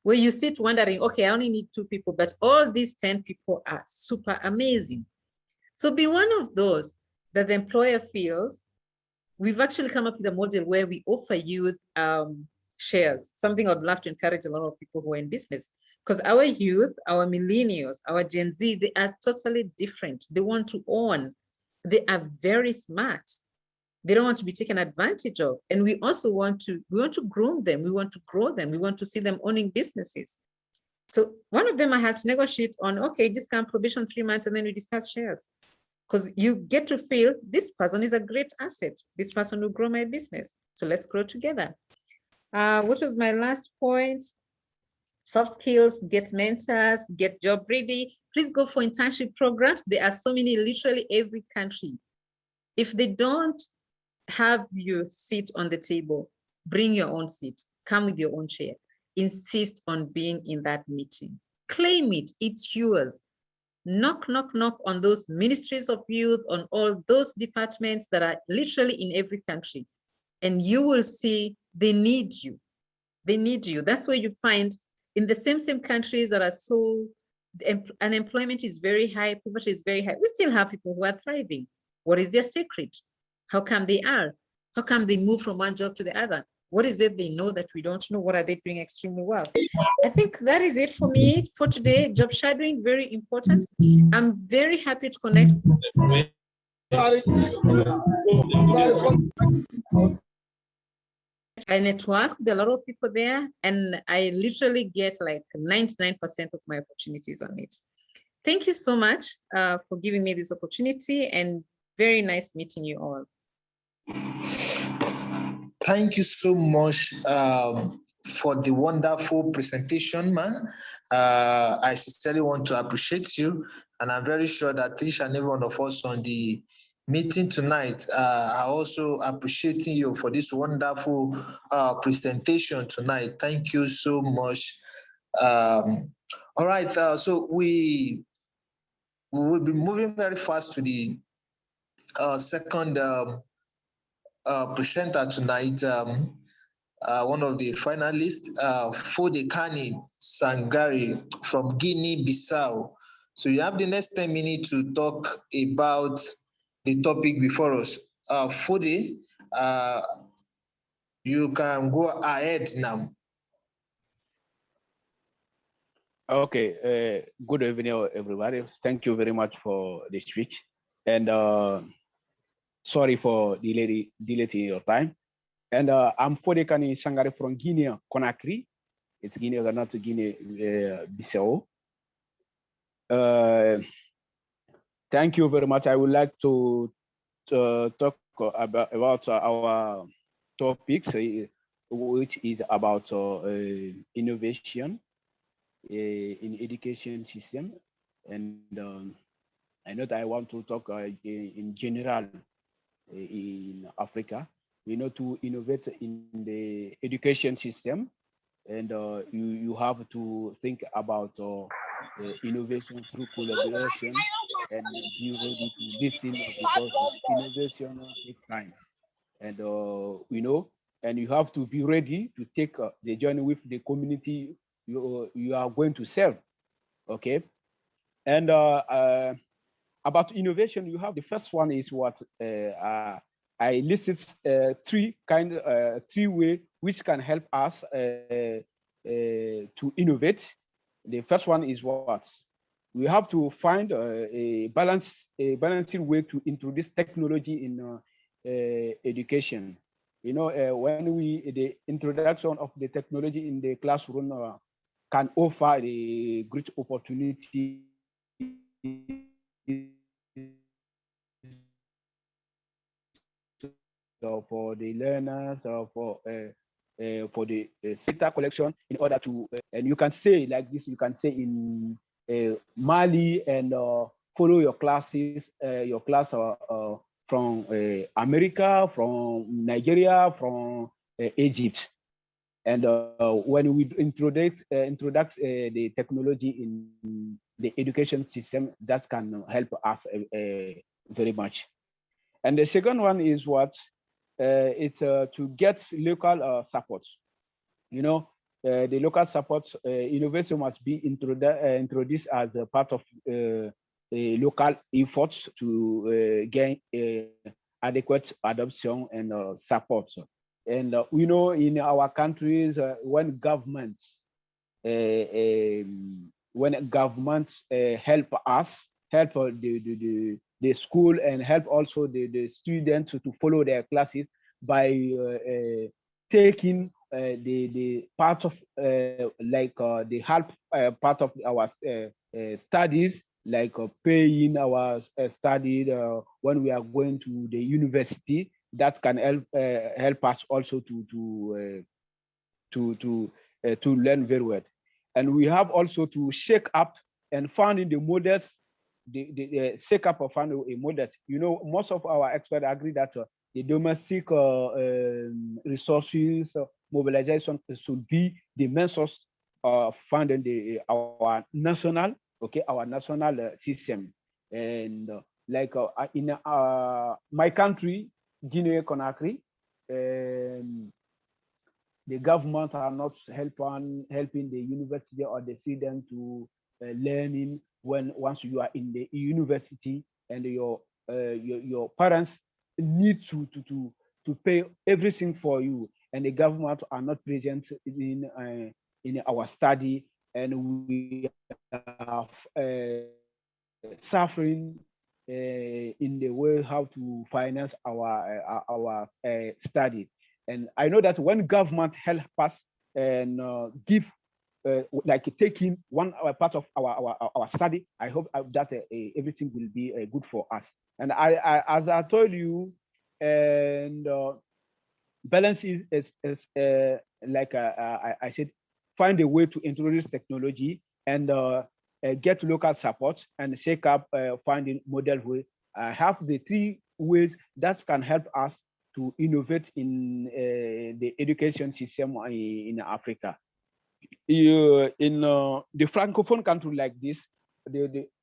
Where you sit wondering, okay, I only need 2 people, but all these 10 people are super amazing. So be one of those. that the employer feels, we've actually come up with a model where we offer youth shares, something I'd love to encourage a lot of people who are in business. Because our youth, our millennials, our Gen Z, they are totally different. They want to own. They are very smart. They don't want to be taken advantage of. And we also want to groom them. We want to grow them. We want to see them owning businesses. So one of them I had to negotiate on, okay, discount probation 3 months, and then we discuss shares. Because you get to feel this person is a great asset. This person will grow my business. So let's grow together. What was my last point? Soft skills, get mentors, get job ready. Please go for internship programs. There are so many, literally every country. If they don't have your seat on the table, bring your own seat, come with your own chair. Insist on being in that meeting. Claim it, it's yours. Knock, knock, knock on those ministries of youth, on all those departments that are literally in every country. And you will see they need you. They need you. That's where you find in the same countries that are so, unemployment is very high, poverty is very high. We still have people who are thriving. What is their secret? How come they are? How come they move from one job to the other? What is it they know that we don't know? What are they doing extremely well? I think that is it for me for today. Job shadowing, very important. I'm very happy to connect. I network with a lot of people there, and I literally get like 99% of my opportunities on it. Thank you so much for giving me this opportunity, and very nice meeting you all. Thank you so much for the wonderful presentation, man. I sincerely want to appreciate you, and I'm very sure that each and every one of us on the meeting tonight are also appreciating you for this wonderful presentation tonight. Thank you so much. All right, so we will be moving very fast to the second presenter tonight. One of the finalists, Fodekani Sangari from Guinea-Bissau. So you have the next 10 minutes to talk about the topic before us. Fode, you can go ahead now. Okay, good evening, everybody. Thank you very much for the speech. And sorry for delaying your time. And I'm Fodekani Sangari from Guinea, Conakry. It's Guinea, not Guinea, Bissau. Thank you very much. I would like to talk about our topics, which is about innovation in education system. And I know that I want to talk in general in Africa. We know to innovate in the education system, and you have to think about innovation through collaboration and be ready to listen, because innovation takes time. And you know, and you have to be ready to take the journey with the community you are going to serve. Okay. And about innovation, you have the first one is what I listed three ways which can help us to innovate. The first one is what we have to find a balancing way to introduce technology in education. You know, when the introduction of the technology in the classroom can offer a great opportunity for the learners, for the data collection, in order to, and you can say like this, you can say in Mali, and follow your classes, your class from America, from Nigeria, from Egypt. And when we introduce the technology in the education system, that can help us very much. And the second one is what it's to get local support. You know, the local support innovation must be introduced as a part of local efforts to gain adequate adoption and support. And we know in our countries, when governments help us, help the school, and help also the students to follow their classes by taking the part of the help part of our studies, like paying our studies when we are going to the university. That can help us also to learn very well. And we have also to shake up and finding the models, the shake up of finding a model. You know, most of our experts agree that the domestic resources mobilization should be the main source of funding our national system. And in my country, Guinea Conakry, the government are not helping the university or the student to learning once you are in the university, and your parents need to pay everything for you, and the government are not present in our study, and we are suffering in the way how to finance our study. And I know that when government help us and give like taking one part of our study, I hope that everything will be good for us. And I as I told you, and balance is like I said, find a way to introduce technology and get local support and shake up finding model way. I have the three ways that can help us to innovate in the education system in Africa. In the francophone country like this,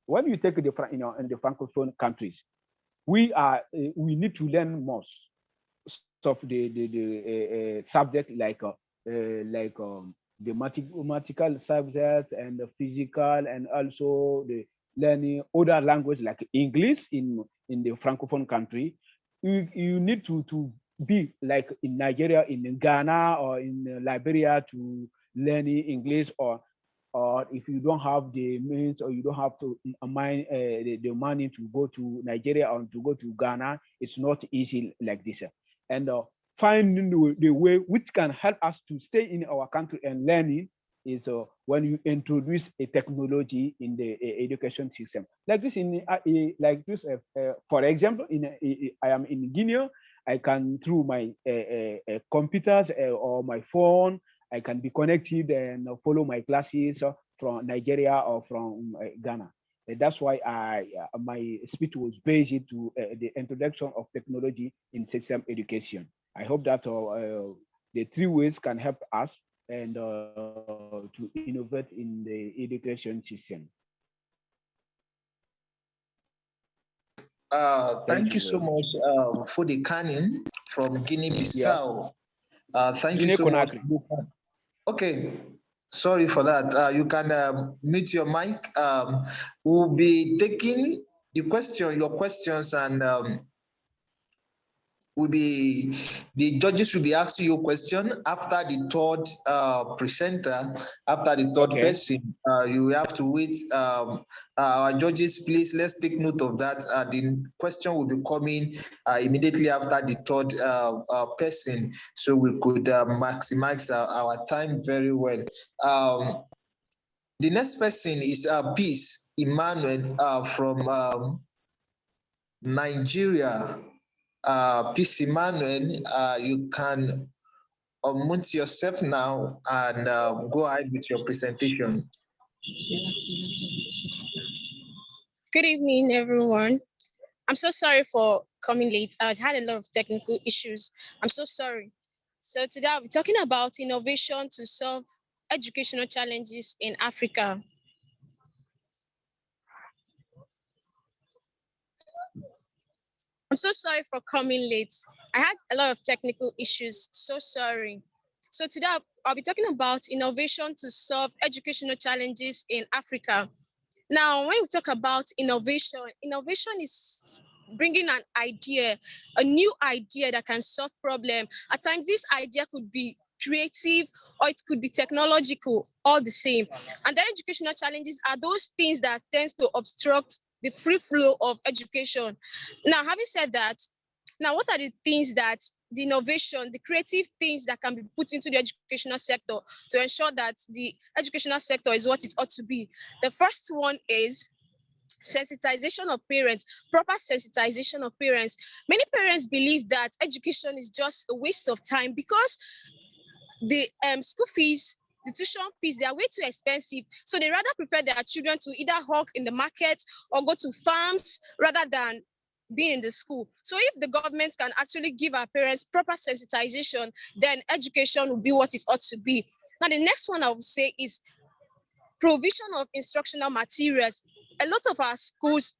when you take in the francophone countries, we need to learn most of the subject like the mathematical subject and the physical, and also the learning other language like English in the francophone country. You need to be like in Nigeria, in Ghana, or in Liberia to learning English, or if you don't have the means, or you don't have to mind the money to go to Nigeria or to go to Ghana, it's not easy like this. And finding the way which can help us to stay in our country and learning is when you introduce a technology in the education system. Like this, for example, I am in Guinea. I can through my computers or my phone, I can be connected and follow my classes from Nigeria or from Ghana. That's why my speech was based to the introduction of technology in system education. I hope that the three ways can help us and to innovate in the education system. Thank you so much for the Canin from Guinea-Bissau. Thank you so much. Okay, sorry for that. You can mute your mic. We'll be taking your questions, and the judges will be asking you a question after the third presenter, after the third person. You have to wait. Our judges, please, let's take note of that. The question will be coming immediately after the third person, so we could maximize our time very well. The next person is Peace Emmanuel from Nigeria. Peace Emmanuel, you can unmute yourself now and go ahead with your presentation. Good evening, everyone. I'm so sorry for coming late. I had a lot of technical issues. I'm so sorry. So today I'll be talking about innovation to solve educational challenges in Africa. I'm so sorry for coming late. I had a lot of technical issues. So sorry. So today I'll be talking about innovation to solve educational challenges in Africa. Now, when we talk about innovation, innovation is bringing an idea, a new idea that can solve problem. At times, this idea could be creative or it could be technological, all the same. And then educational challenges are those things that tends to obstruct the free flow of education. Now, having said that, now what are the things that the innovation, the creative things that can be put into the educational sector to ensure that the educational sector is what it ought to be? The first one is sensitization of parents, proper sensitization of parents. Many parents believe that education is just a waste of time because the school fees, the tuition fees, they are way too expensive. So they rather prefer their children to either hawk in the market or go to farms rather than being in the school. So if the government can actually give our parents proper sensitization, then education will be what it ought to be. Now, the next one I would say is provision of instructional materials. A lot of our schools,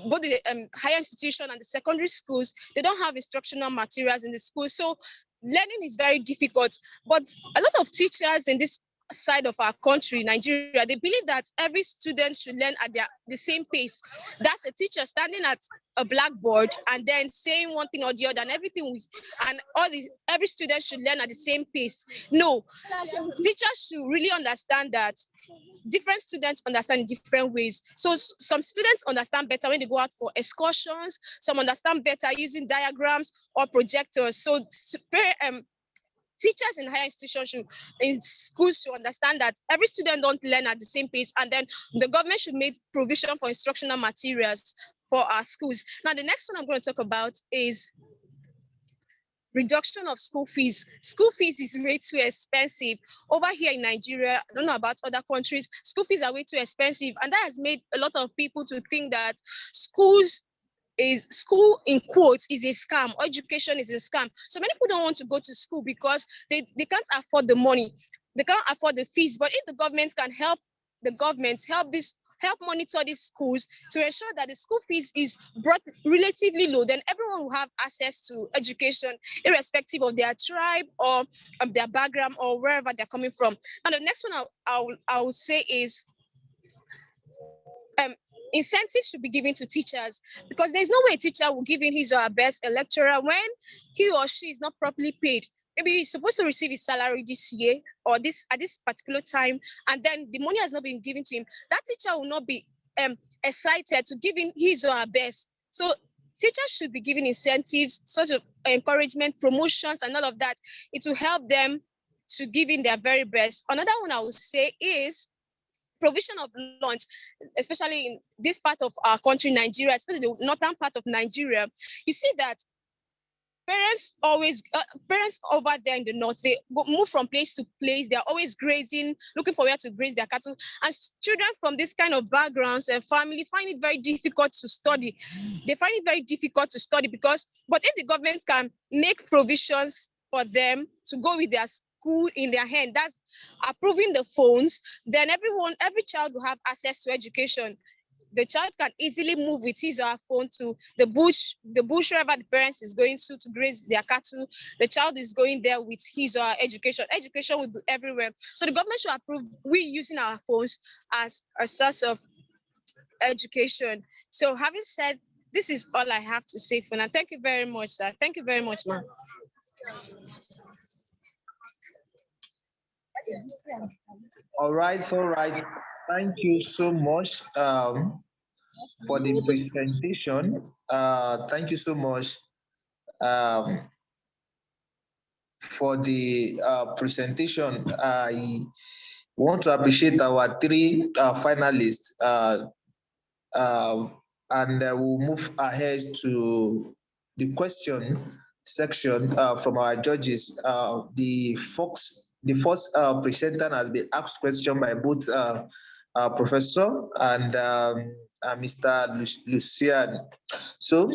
both the higher institution and the secondary schools, they don't have instructional materials in the school. So learning is very difficult. But a lot of teachers in this side of our country, Nigeria, they believe that every student should learn at the same pace. That's a teacher standing at a blackboard and then saying one thing or the other, and every student should learn at the same pace. No, teachers should really understand that different students understand in different ways. So some students understand better when they go out for excursions. Some understand better using diagrams or projectors. So teachers in higher institutions in schools should understand that every student don't learn at the same pace, and then the government should make provision for instructional materials for our schools. Now, the next one I'm going to talk about is reduction of school fees. School fees is way too expensive. Over here in Nigeria, I don't know about other countries, school fees are way too expensive. And that has made a lot of people to think that school in quotes is a scam, or education is a scam. So many people don't want to go to school because they can't afford the money. They can't afford the fees. But if the government can help help monitor these schools to ensure that the school fees is brought relatively low, then everyone will have access to education, irrespective of their tribe or of their background or wherever they're coming from. And the next one I will say is incentives should be given to teachers, because there's no way a teacher will give in his or her best, a lecturer, when he or she is not properly paid. Maybe he's supposed to receive his salary this year or this at this particular time, and then the money has not been given to him. That teacher will not be excited to give in his or her best. So teachers should be given incentives, such as encouragement, promotions, and all of that. It will help them to give in their very best. Another one I would say is provision of lunch, especially in this part of our country, Nigeria, especially the northern part of Nigeria. You see that parents over there in the north, they move from place to place. They're always grazing, looking for where to graze their cattle. And children from this kind of backgrounds and family find it very difficult to study. They find it very difficult to study but if the government can make provisions for them to go with their school in their hand, that's approving the phones, then every child will have access to education. The child can easily move with his or her phone to the bush wherever the parents is going to graze their cattle. The child is going there with his or her education. Education will be everywhere. So the government should approve we using our phones as a source of education. So having said, this is all I have to say for now. Thank you very much, sir. Thank you very much, ma'am. All right. Thank you so much for the presentation. Thank you so much for the presentation. I want to appreciate our three finalists, and we'll move ahead to the question section from our judges. The first presenter has been asked question by both Professor and Mr. Lucian. So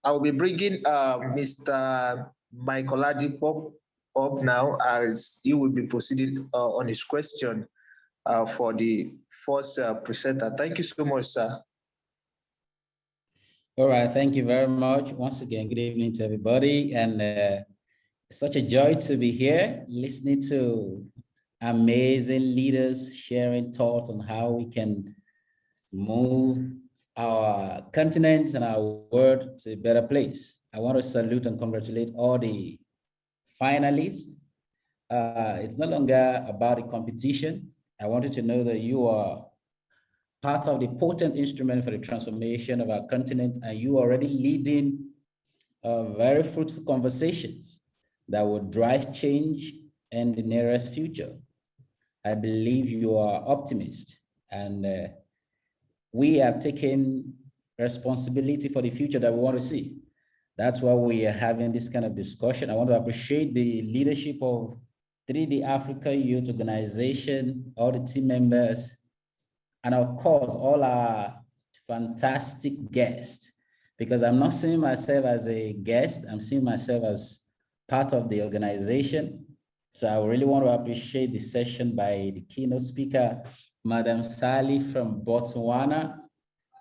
I will be bringing Mr. Michael Adipo up now, as he will be proceeding on his question for the first presenter. Thank you so much, sir. All right, thank you very much. Once again, good evening to everybody. And it's such a joy to be here listening to amazing leaders sharing thoughts on how we can move our continent and our world to a better place. I want to salute and congratulate all the finalists. It's no longer about a competition. I want you to know that you are part of the potent instrument for the transformation of our continent, and you are already leading very fruitful conversations that will drive change in the nearest future. I believe you are optimist, and we are taking responsibility for the future that we want to see. That's why we are having this kind of discussion. I want to appreciate the leadership of 3D Africa Youth Organization, all the team members, and of course, all our fantastic guests, because I'm not seeing myself as a guest, I'm seeing myself as part of the organization. So I really want to appreciate the session by the keynote speaker, Madam Sally from Botswana.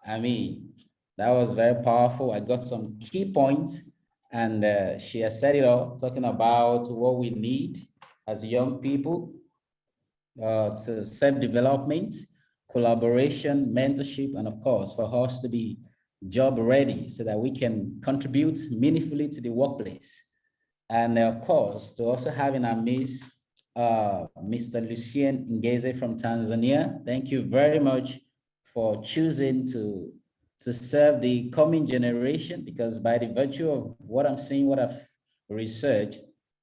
I mean, that was very powerful. I got some key points, and she has said it all, talking about what we need as young people to self-development, collaboration, mentorship, and of course, for us to be job ready so that we can contribute meaningfully to the workplace. And of course, to also have in our midst Mr. Lucien Ngeze from Tanzania. Thank you very much for choosing to serve the coming generation, because by the virtue of what I'm seeing, what I've researched,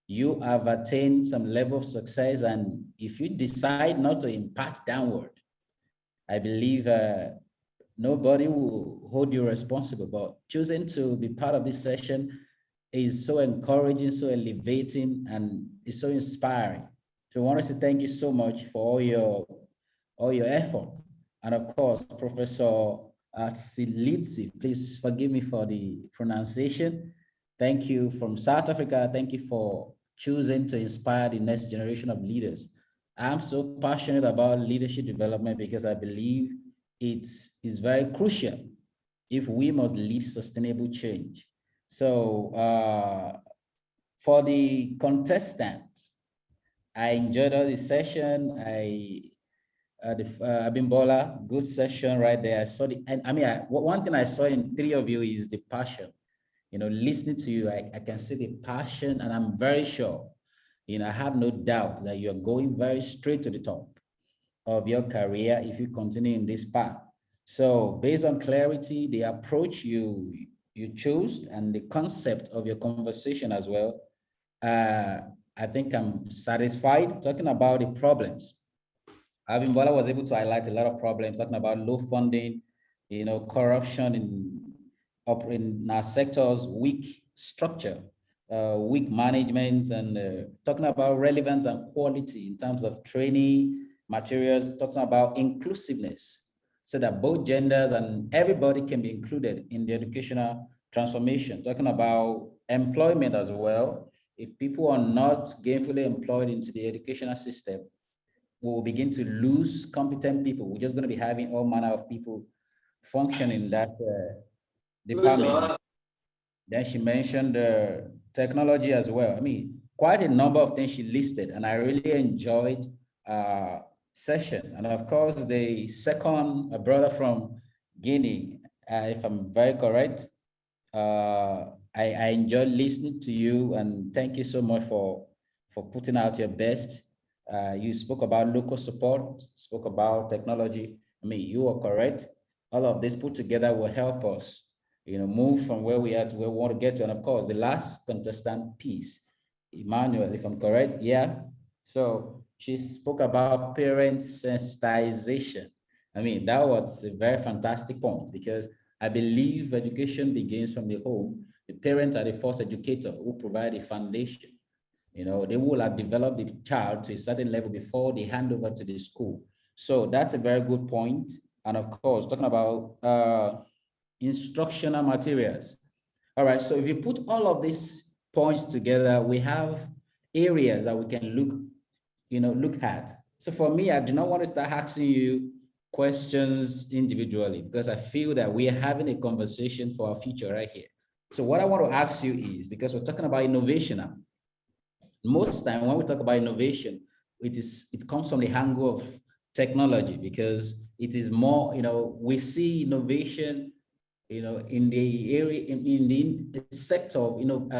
you have attained some level of success. And if you decide not to impact downward, I believe nobody will hold you responsible. But choosing to be part of this session is so encouraging, so elevating, and it's so inspiring. So I want to say thank you so much for all your effort. And of course, Professor Silitsi, please forgive me for the pronunciation. Thank you from South Africa. Thank you for choosing to inspire the next generation of leaders. I'm so passionate about leadership development because I believe it's very crucial if we must lead sustainable change. So for the contestants, I enjoyed all the session. Abimbola, good session right there. I saw one thing I saw in three of you is the passion. You know, listening to you, I can see the passion, and I'm very sure, you know, I have no doubt that you're going very straight to the top of your career if you continue in this path. So based on clarity, the approach you chose, and the concept of your conversation as well, I think I'm satisfied. Talking about the problems, Abimbola was able to highlight a lot of problems, talking about low funding, you know, corruption in our sectors, weak structure, weak management, and talking about relevance and quality in terms of training materials, talking about inclusiveness, so that both genders and everybody can be included in the educational transformation, talking about employment as well. If people are not gainfully employed into the educational system, we will begin to lose competent people. We're just going to be having all manner of people function in that department. Then she mentioned technology as well. I mean, quite a number of things she listed, and I really enjoyed session. And of course, the second, a brother from Guinea, if I'm very correct, I enjoyed listening to you, and thank you so much for putting out your best. You spoke about local support, spoke about technology. I mean, you are correct. All of this put together will help us, you know, move from where we are to where we want to get to. And of course, the last contestant piece, Emmanuel, if I'm correct, yeah. So she spoke about parent sensitization. I mean, that was a very fantastic point, because I believe education begins from the home. The parents are the first educator who provide a foundation. You know, they will have developed the child to a certain level before they hand over to the school. So that's a very good point. And of course, talking about instructional materials. All right, so if you put all of these points together, we have areas that we can look at. So for me, I do not want to start asking you questions individually, because I feel that we are having a conversation for our future right here. So what I want to ask you is, because we're talking about innovation now, most time when we talk about innovation, it comes from the angle of technology, because it is more, we see innovation, in the area, in the sector,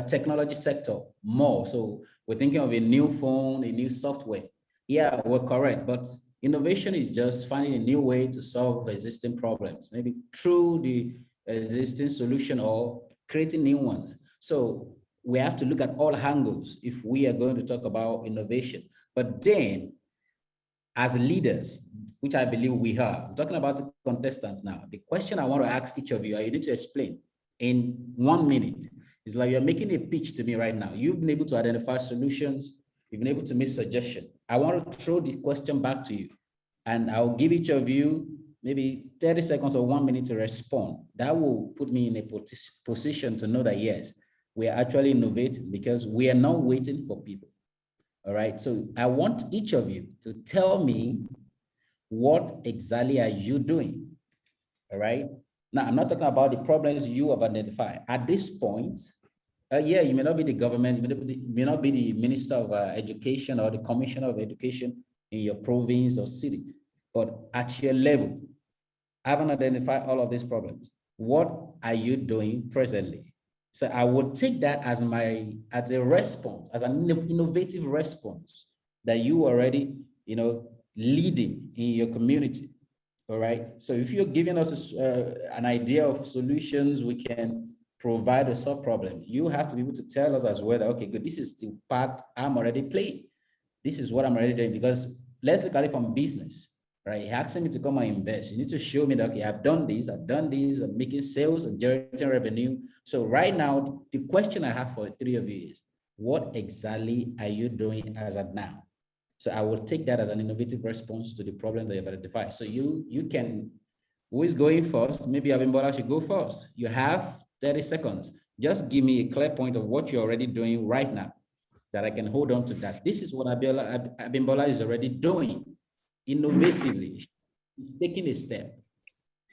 technology sector more. So we're thinking of a new phone, a new software. Yeah, we're correct. But innovation is just finding a new way to solve existing problems, maybe through the existing solution or creating new ones. So we have to look at all angles if we are going to talk about innovation. But then, as leaders, which I believe we are, I'm talking about the contestants now. The question I want to ask each of you, you need to explain in 1 minute. It's like you're making a pitch to me right now. You've been able to identify solutions. You've been able to make suggestions. I want to throw this question back to you, and I'll give each of you maybe 30 seconds or 1 minute to respond. That will put me in a position to know that, yes, we are actually innovating, because we are not waiting for people. All right. So I want each of you to tell me, what exactly are you doing? All right. Now, I'm not talking about the problems you have identified. At this point, yeah, you may not be the government, you may not be the Minister of Education or the Commissioner of Education in your province or city, but at your level, I haven't identified all of these problems. What are you doing presently? So I would take that as a response, as an innovative response that you already, leading in your community. All right. So if you're giving us an idea of solutions we can provide to solve problems, you have to be able to tell us as well that, okay, good, this is the part I'm already playing. This is what I'm already doing. Because let's look at it from business. Right, you're asking me to come and invest. You need to show me that, okay, I've done this, I'm making sales and generating revenue. So right now, the question I have for the three of you is, what exactly are you doing as of now? So I will take that as an innovative response to the problem that you've identified. So you can, who is going first? Maybe Abimbola should go first. You have 30 seconds. Just give me a clear point of what you're already doing right now, that I can hold on to that. This is what Abimbola is already doing. Innovatively, is taking a step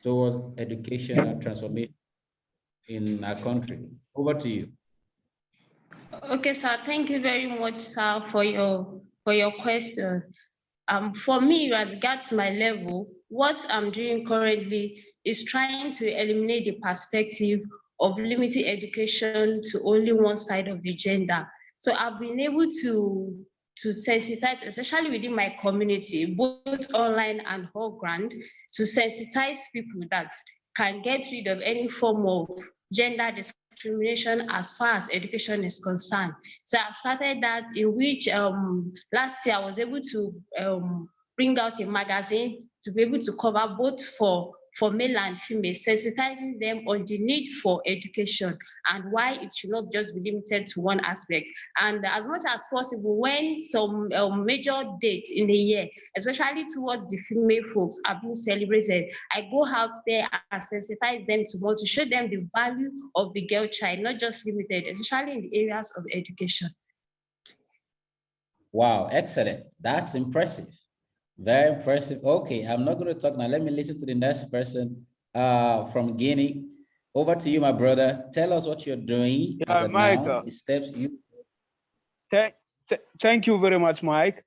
towards educational transformation in our country. Over to you. Okay, sir. Thank you very much, sir, for your question. For me, as regards my level, what I'm doing currently is trying to eliminate the perspective of limiting education to only one side of the gender. So I've been able to sensitize, especially within my community, both online and on ground, to sensitize people that can get rid of any form of gender discrimination as far as education is concerned. So I've started that, in which last year I was able to bring out a magazine to be able to cover both for male and female, sensitizing them on the need for education and why it should not just be limited to one aspect. And as much as possible, when some major dates in the year, especially towards the female folks, are being celebrated, I go out there and sensitize them to more, to show them the value of the girl child, not just limited, especially in the areas of education. Wow, excellent. That's impressive. Very impressive. Okay, I'm not going to talk now. Let me listen to the next person from Guinea. Over to you, my brother. Tell us what you're doing as of now, the steps you. Thank you very much, Mike.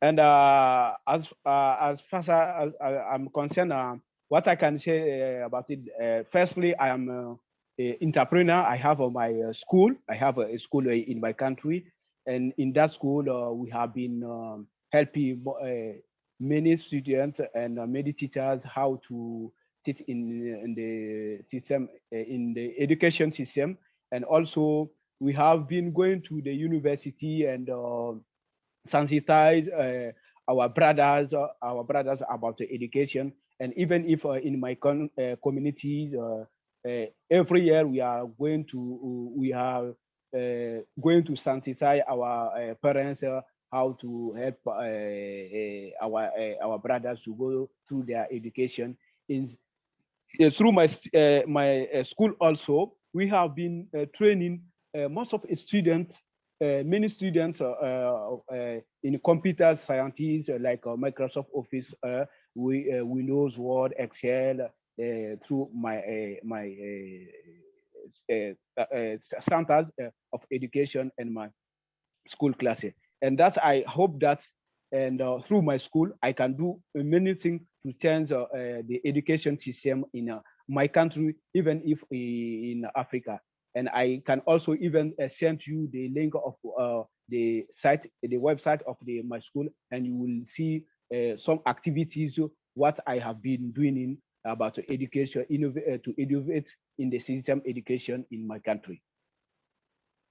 And as far as I'm concerned, what I can say about it, firstly, I am an entrepreneur. I have my school. I have a school in my country. And in that school, we have been helping many students and many teachers how to teach in the system, in the education system. And also, we have been going to the university and sensitize our brothers about the education. And even if in my community, every year we are going to sensitize our parents how to help our brothers to go through their education. Through my school also, we have been training most of the students, many students in computer sciences like Microsoft Office, Windows, Word, Excel, through my centers of education and my school classes. And that I hope that And through my school, I can do many things to change the education system in my country, even if in Africa. And I can also even send you the link of the website of my school, and you will see some activities, what I have been doing in about education, to innovate in the system education in my country.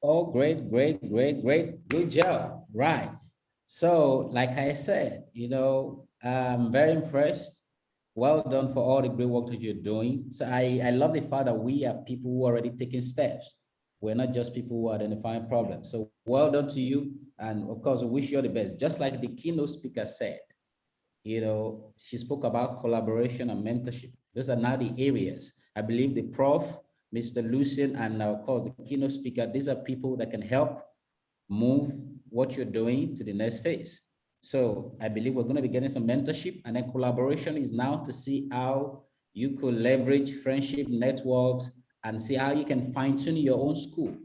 Oh, great, great, great, great. Good job. Right. So, like I said, I'm very impressed. Well done for all the great work that you're doing. So I love the fact that we are people who are already taking steps. We're not just people who are identifying problems. So well done to you. And of course, we wish you all the best. Just like the keynote speaker said, she spoke about collaboration and mentorship. Those are now the areas. I believe the prof, Mr. Lucian, and of course the keynote speaker, these are people that can help move what you're doing to the next phase. So I believe we're going to be getting some mentorship, and then collaboration is now to see how you could leverage friendship networks and see how you can fine tune your own school.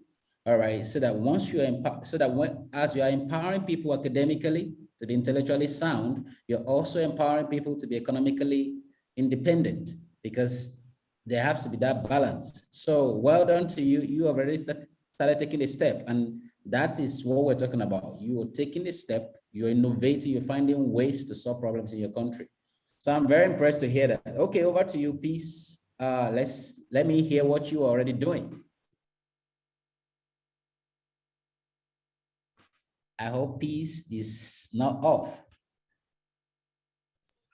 All right. So that once you're as you are empowering people academically to be intellectually sound, you're also empowering people to be economically independent, because there has to be that balance. So well done to you. You have already started taking a step, and that is what we're talking about. You are taking the step, you're innovating, you're finding ways to solve problems in your country. So I'm very impressed to hear that. Okay, over to you, Peace. Let me hear what you are already doing. I hope Peace is not off.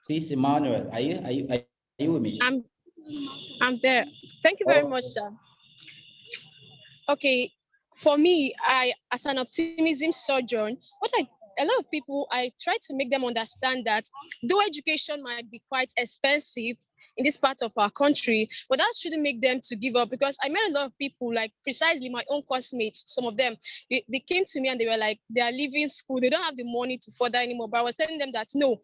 Peace, Emmanuel, are you with me? I'm there. Thank you very much, sir. Okay, for me, as an optimism surgeon, a lot of people, I try to make them understand that though education might be quite expensive in this part of our country, but that shouldn't make them to give up, because I met a lot of people, like precisely my own classmates. Some of them, they came to me and they were like, they are leaving school, they don't have the money to further anymore. But I was telling them that no,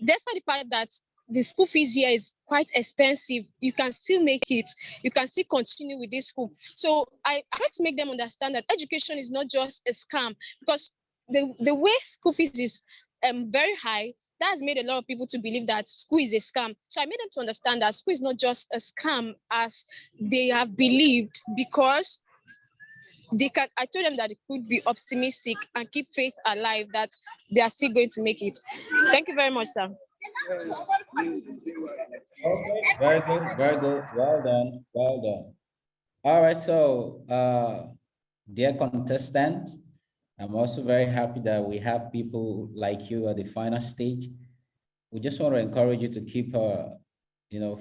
despite the fact that the school fees here is quite expensive, you can still make it, you can still continue with this school. So I try to make them understand that education is not just a scam, because the way school fees is very high, that has made a lot of people to believe that school is a scam. So I made them to understand that school is not just a scam as they have believed, because I told them that they could be optimistic and keep faith alive, that they are still going to make it. Thank you very much, sir. Okay, very good, very good. Well done, well done. All right, so dear contestants, I'm also very happy that we have people like you at the final stage. We just want to encourage you to keep,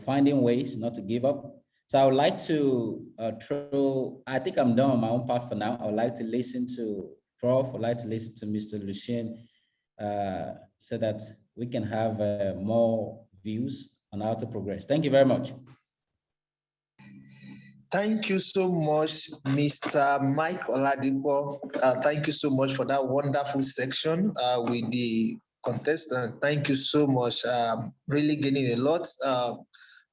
finding ways not to give up. So I would like to I think I'm done on my own part for now. I would like to listen to Prof. I would like to listen to Mr. Lucien so that we can have more views on how to progress. Thank you very much. Thank you so much, Mr. Mike Oladipo. Thank you so much for that wonderful section with the contestant. Thank you so much. Really getting a lot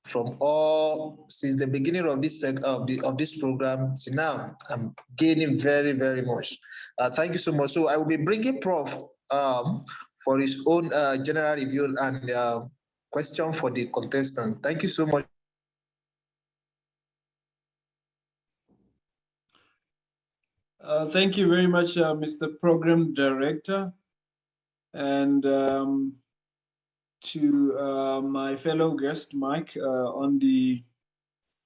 from all since the beginning of this program to now. I'm gaining very, very much. Thank you so much. So I will be bringing Prof for his own general review and question for the contestant. Thank you so much. Thank you very much, Mr. Program Director, and to my fellow guest, Mike, on the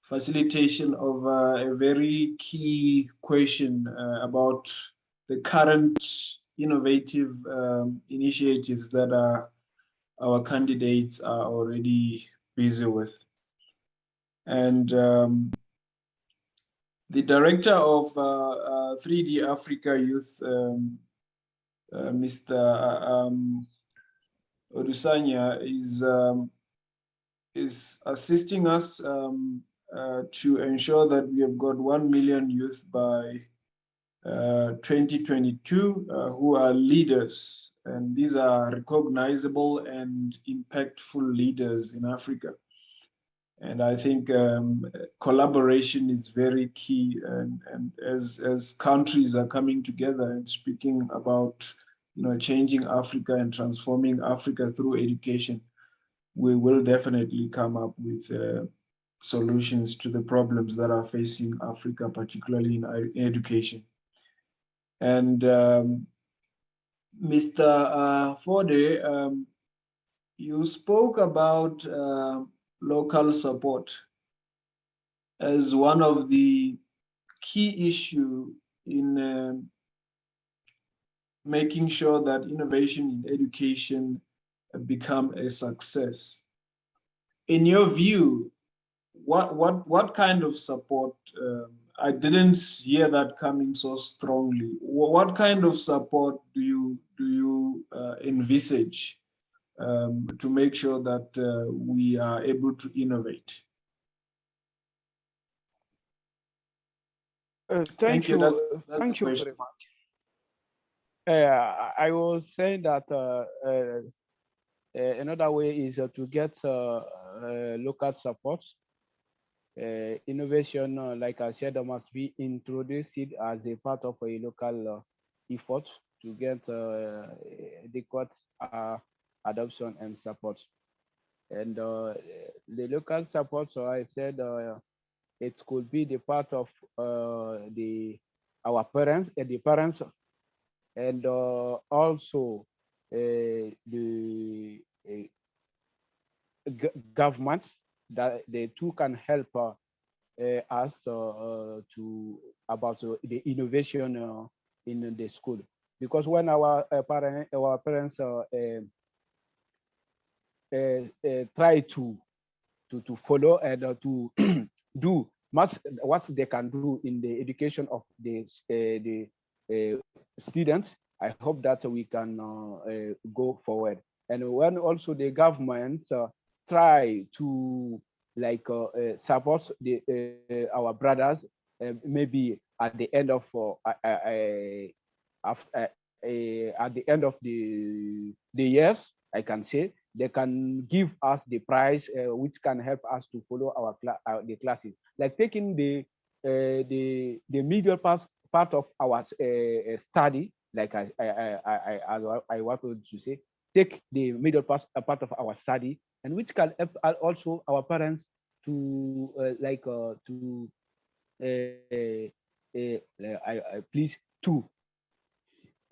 facilitation of a very key question about the current innovative initiatives that our candidates are already busy with. And the director of 3D Africa Youth, Mr. Odusanya, is assisting us to ensure that we have got 1 million youth by 2022 who are leaders, and these are recognizable and impactful leaders in Africa. And I think collaboration is very key, and as countries are coming together and speaking about changing Africa and transforming Africa through education, we will definitely come up with solutions to the problems that are facing Africa, particularly in education. And Mr. Forde, you spoke about local support as one of the key issue in making sure that innovation in education become a success. In your view, what kind of support? I didn't hear that coming so strongly. What kind of support do you envisage to make sure that we are able to innovate? Thank you. That's Thank the you question. very much. I was saying that another way is to get local support. Innovation, like I said, must be introduced as a part of a local effort to get adequate adoption and support. And the local support, so I said it could be the part of our parents and the parents, and also the government, that the two can help us to about the innovation in the school, because when our parents try to follow and to do what they can do in the education of the students, I hope that we can go forward. And when also the government try to like support our brothers, maybe at the end of at the end of the years, I can say they can give us the prize, which can help us to follow our the classes, like taking the middle part of our study, like I wanted to say, take the middle part of our study, and which can help also our parents to please to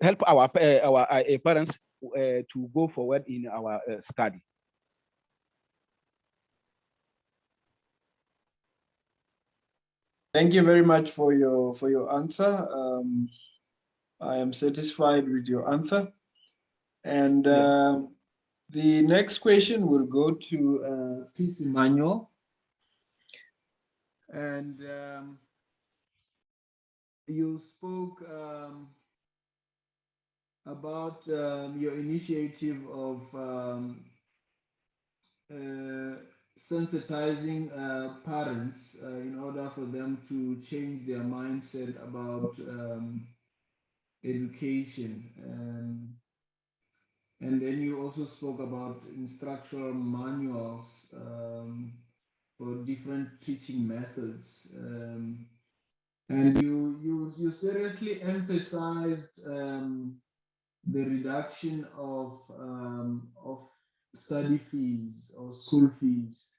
help our parents to go forward in our study. Thank you very much for your answer. I am satisfied with your answer. And the next question will go to Peace Emmanuel. And you spoke about your initiative of sensitizing parents in order for them to change their mindset about education. And then you also spoke about instructional manuals for different teaching methods. And you seriously emphasized the reduction of study fees or school fees.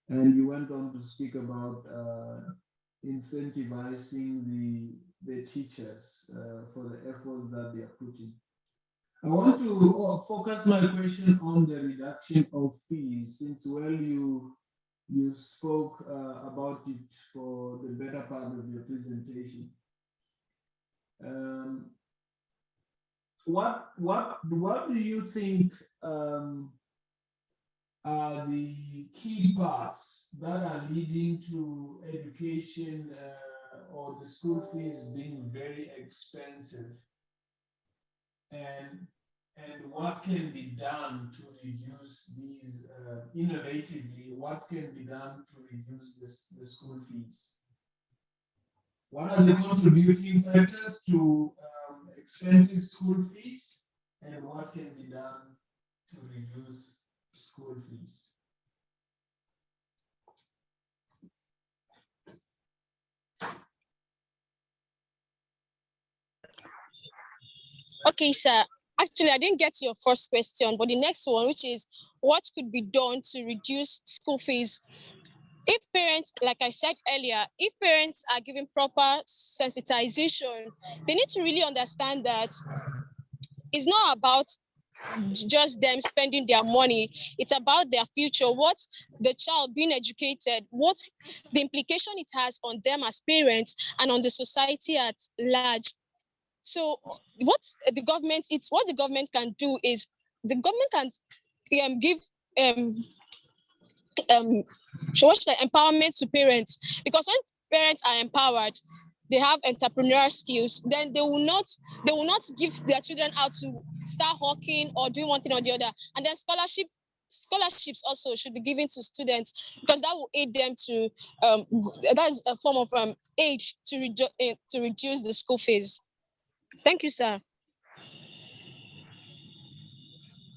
And you went on to speak about incentivizing the teachers for the efforts that they are putting. I want to focus my question on the reduction of fees, since you spoke about it for the better part of your presentation. What do you think are the key parts that are leading to education or the school fees being very expensive? And what can be done to reduce these innovatively? What can be done to reduce the school fees? What are the contributing factors to expensive school fees, and what can be done to reduce school fees? Okay, sir. Actually, I didn't get to your first question, but the next one, which is what could be done to reduce school fees? If parents, like I said earlier, if parents are given proper sensitization, they need to really understand that it's not about just them spending their money. It's about their future, what the child being educated, what the implication it has on them as parents and on the society at large. So what the government can do is the government can give um what should empowerment to parents, because when parents are empowered, they have entrepreneurial skills, then they will not give their children out to start hawking or doing one thing or the other. And then scholarships also should be given to students, because that will aid them to that's a form of aid to reduce the school fees. Thank you, sir.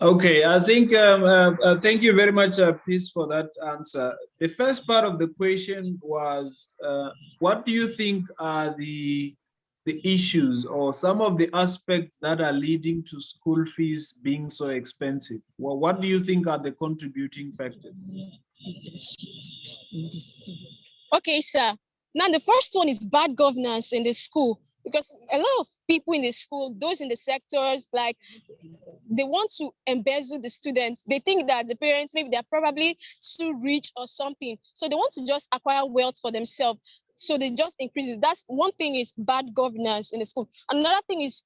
Okay, I think, thank you very much, Peace, for that answer. The first part of the question was, what do you think are the issues or some of the aspects that are leading to school fees being so expensive? Well, what do you think are the contributing factors? Okay, sir. Now, the first one is bad governance in the school, because a lot of people in the school, those in the sectors, like they want to embezzle the students. They think that the parents, maybe they're probably too rich or something. So they want to just acquire wealth for themselves. So they just increase it. That's one thing, is bad governance in the school. Another thing is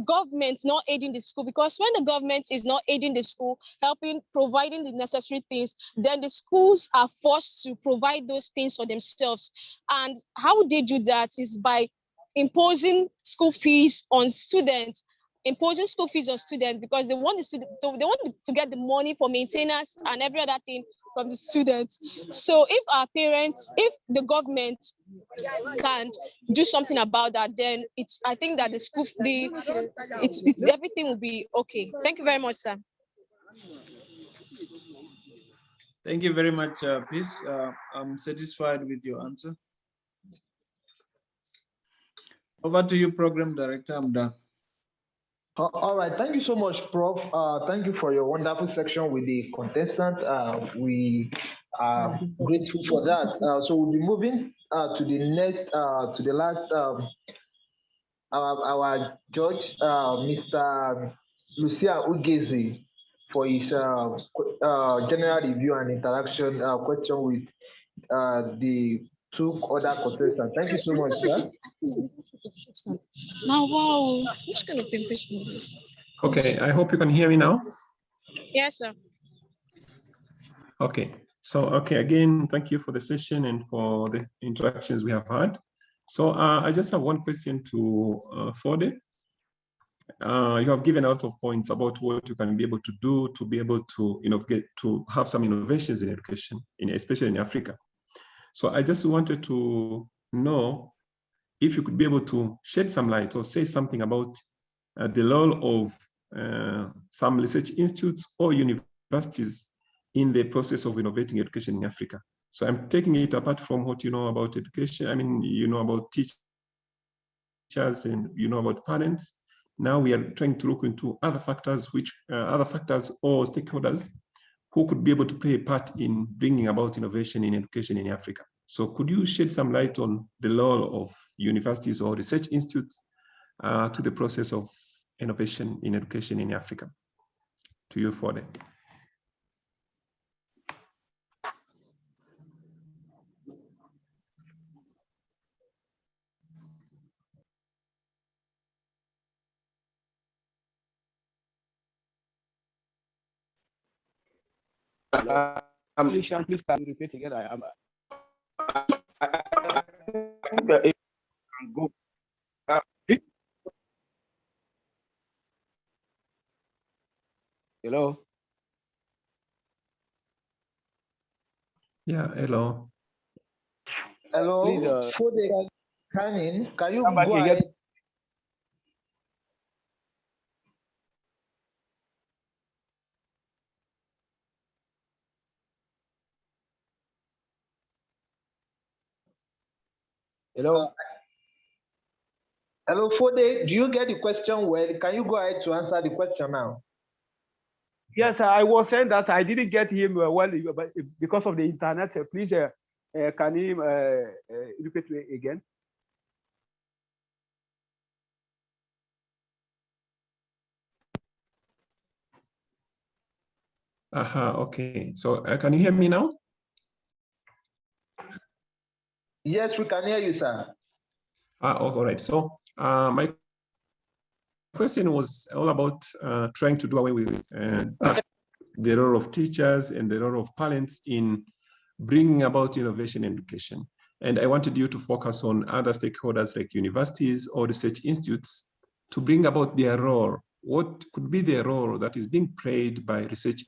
government not aiding the school, because when the government is not aiding the school, helping, providing the necessary things, then the schools are forced to provide those things for themselves. And how they do that is by imposing school fees on students, because they want they want to get the money for maintenance and every other thing from the students. So if the government can do something about that, then I think that everything will be okay. Thank you very much, sir. Thank you very much, Peace. I'm satisfied with your answer. Over to you, Program Director. I'm done. All right, thank you so much, Prof. Thank you for your wonderful section with the contestant. We are grateful for that. So we'll be moving to the next, to the last, our judge, Mr. Lucia Ugeze, for his general review and interaction question with the two other contestants. Thank you so much, sir. Now, wow. Okay, I hope you can hear me now. Yes, sir. Okay, so again, thank you for the session and for the interactions we have had. So I just have one question to Fode. You have given a lot of points about what you can be able to do to be able to get to have some innovations in education, especially in Africa. So I just wanted to know if you could be able to shed some light or say something about the role of some research institutes or universities in the process of innovating education in Africa. So I'm taking it apart from what you know about education. I mean, you know about teachers and you know about parents. Now we are trying to look into other factors, or stakeholders who could be able to play a part in bringing about innovation in education in Africa. So could you shed some light on the role of universities or research institutes to the process of innovation in education in Africa? To you, Fode. Please can you repeat again? Go. Hello. Yeah, hello. Hello, Please, Fode Kanin, can you come back go again. ahead? Hello. Hello, Fode, do you get the question well? Can you go ahead to answer the question now? Yes, I was saying that I didn't get him well but because of the internet. Please, can you repeat it again? Okay. So can you hear me now? Yes, we can hear you, sir. All right. So my question was all about trying to do away with the role of teachers and the role of parents in bringing about innovation in education. And I wanted you to focus on other stakeholders like universities or research institutes to bring about their role. What could be their role that is being played by research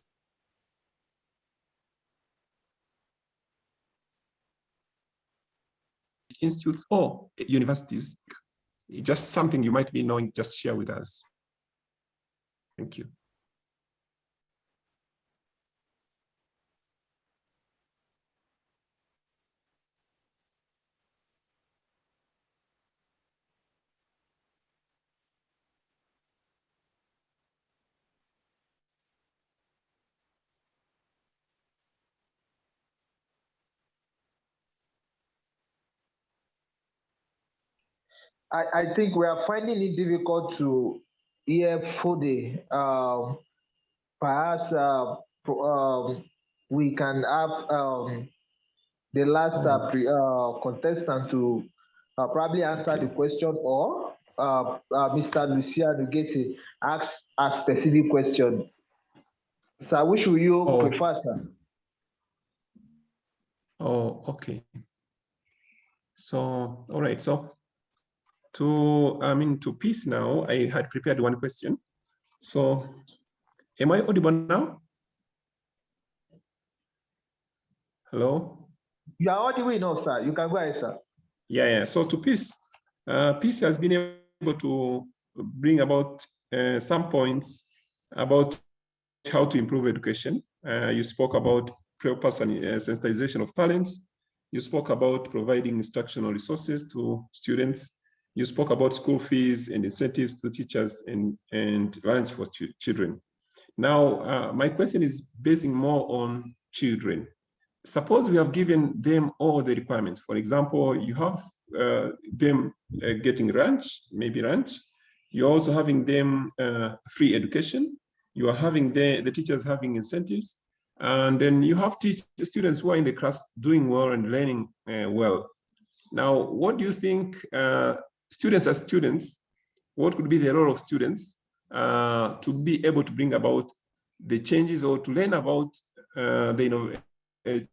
institutes or universities? Just something you might be knowing, just share with us. Thank you. I think we are finding it difficult to hear Fode. Perhaps we can have the last contestant to probably answer the question, or Mr. Lucia Nugete ask a specific question. Sir, which will you prefer, sir? Oh, okay. So, all right. So to Peace now, I had prepared one question. So am I audible now? Hello? You are audible enough, sir. You can go ahead, sir. Yeah. So to Peace, Peace has been able to bring about some points about how to improve education. You spoke about proper sensitization of parents. You spoke about providing instructional resources to students. You spoke about school fees and incentives to teachers and lunch for children. Now, my question is basing more on children. Suppose we have given them all the requirements. For example, you have them getting lunch, maybe lunch. You're also having them free education. You are having the teachers having incentives. And then you have students who are in the class doing well and learning well. Now, what do you think students as students, what could be the role of students to be able to bring about the changes or to learn about the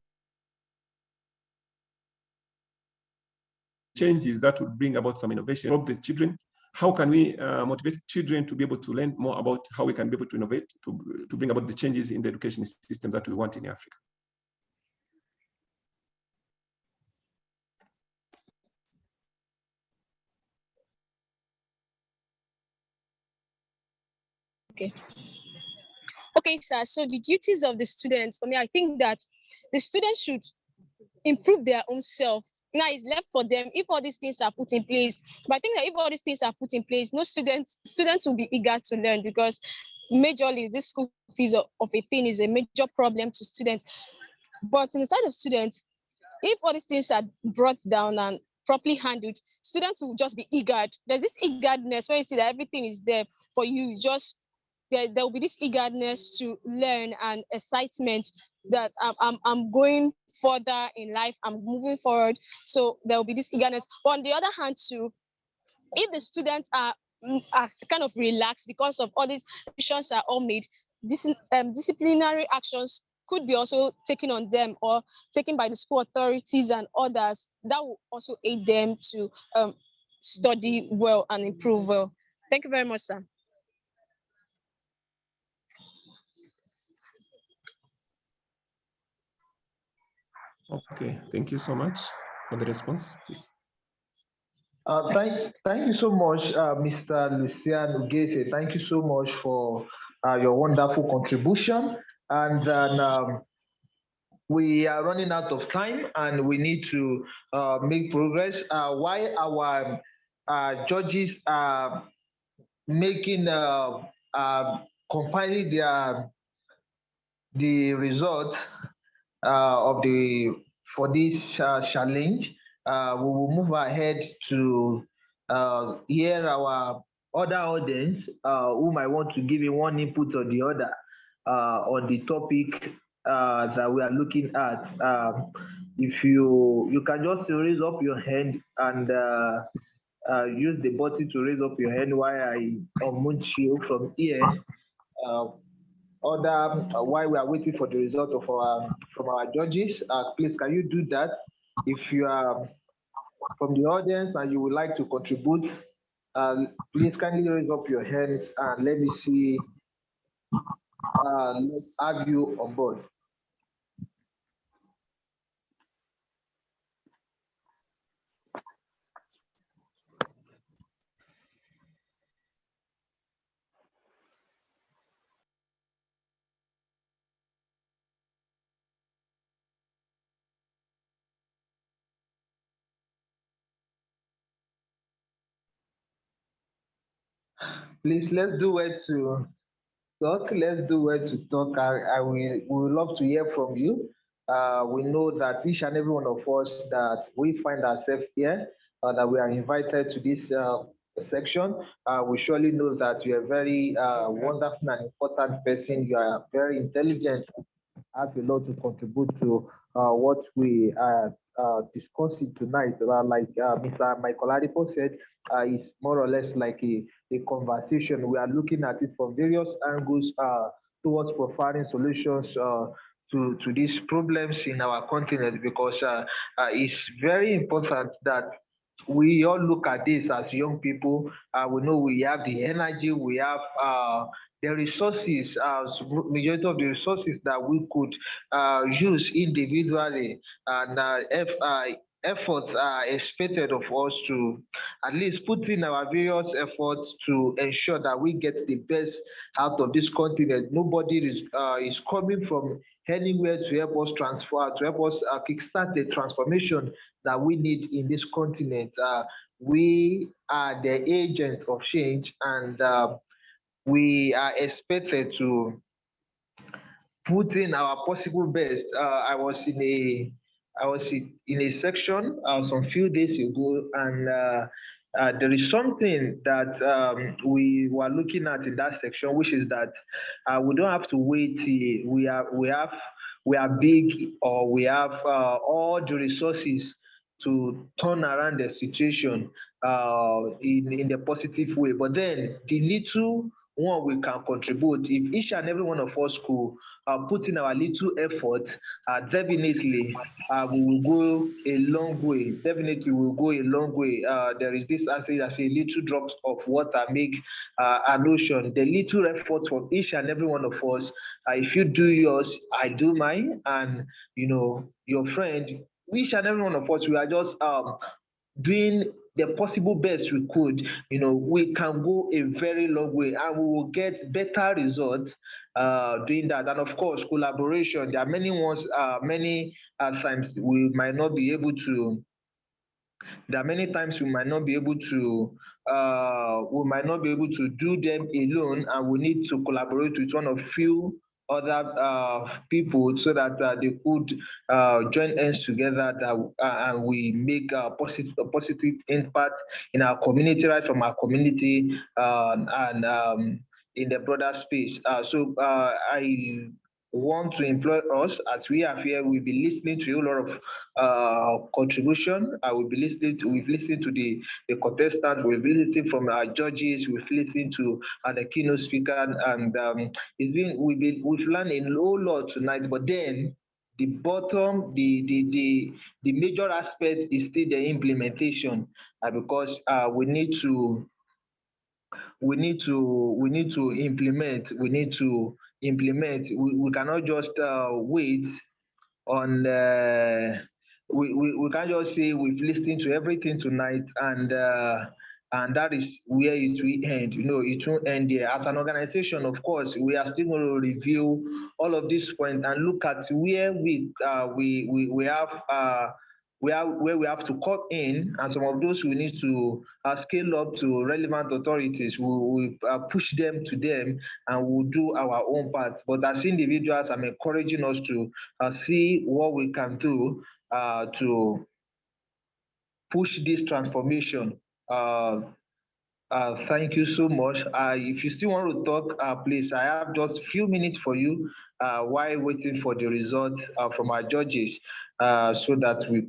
changes that would bring about some innovation of the children? How can we motivate children to be able to learn more about how we can be able to innovate, to bring about the changes in the education system that we want in Africa? Okay, sir. So the duties of the students, for me, I think that the students should improve their own self. Now it's left for them if all these things are put in place. But I think that if all these things are put in place, no students will be eager to learn, because majorly this school fees of a thing is a major problem to students. But inside of students, if all these things are brought down and properly handled, students will just be eager. There's this eagerness when you see that everything is there for you. Just there will be this eagerness to learn and excitement that I'm going further in life. I'm moving forward. So there will be this eagerness. But on the other hand, too, if the students are kind of relaxed because of all these decisions are all made, disciplinary actions could be also taken on them or taken by the school authorities and others. That will also aid them to study well and improve well. Thank you very much, sir. Okay, thank you so much for the response, please. Thank you so much, Mr. Lucian Ugete. Thank you so much for your wonderful contribution. And then we are running out of time and we need to make progress. While our judges are making compiling the results of the for this challenge. We will move ahead to hear our other audience who might want to give in one input or the other on the topic that we are looking at. If you can just raise up your hand and use the button to raise up your hand while I unmute you from here. While we are waiting for the result of our from our judges, please can you do that? If you are from the audience and you would like to contribute, please kindly raise up your hands and let me see. Let's have you on board. Please, let's do it to talk. Let's do well to talk. I will we would love to hear from you. We know that each and every one of us that we find ourselves here, that we are invited to this section, we surely know that you are very wonderful and important person. You are very intelligent, have a lot to contribute to what we are discussing tonight. Like Mr. Michael Adipo said, it's more or less like a conversation. We are looking at it from various angles towards providing solutions to these problems in our continent because it's very important that we all look at this as young people. We know we have the energy, we have the resources, majority of the resources that we could use individually, and efforts are expected of us to at least put in our various efforts to ensure that we get the best out of this continent. Nobody is coming from anywhere to help us transfer, to help us kickstart the transformation that we need in this continent. We are the agents of change, and we are expected to put in our possible best. I was in a section some few days ago, and there is something that we were looking at in that section, which is that we don't have to wait till we are big or we have all the resources to turn around the situation in the positive way. But then the little one we can contribute, if each and every one of us could put in our little effort, definitely we will go a long way. Definitely we will go a long way. There is this answer that say little drops of water make an ocean. The little effort from each and every one of us, if you do yours, I do mine, and you know, your friend, each and every one of us, we are just doing the possible best we could. You know, we can go a very long way and we will get better results doing that. And of course, collaboration. There are many ones, many times there are many times we might not be able to do them alone, and we need to collaborate with one of few other people so that they could join hands together and we make a positive impact in our community, right from our community and in the broader space. So I want to employ us as we are here. We'll be listening to a lot of contribution. We've listened to the contestants, we've listened from our judges, we've listened to the keynote speaker, and we've learned a whole lot tonight. But then the bottom, the major aspect is still the implementation, because we need to implement. We cannot just wait on we can't just say we've listened to everything tonight and that is where it will end. You know, it won't end there. As an organization, of course, we are still going to review all of these points and look at where we have where we have to cut in, and some of those we need to scale up to relevant authorities. We will push them to them, and we'll do our own part. But as individuals, I'm encouraging us to see what we can do to push this transformation. Thank you so much. If you still want to talk, please, I have just a few minutes for you while waiting for the results from our judges, so that we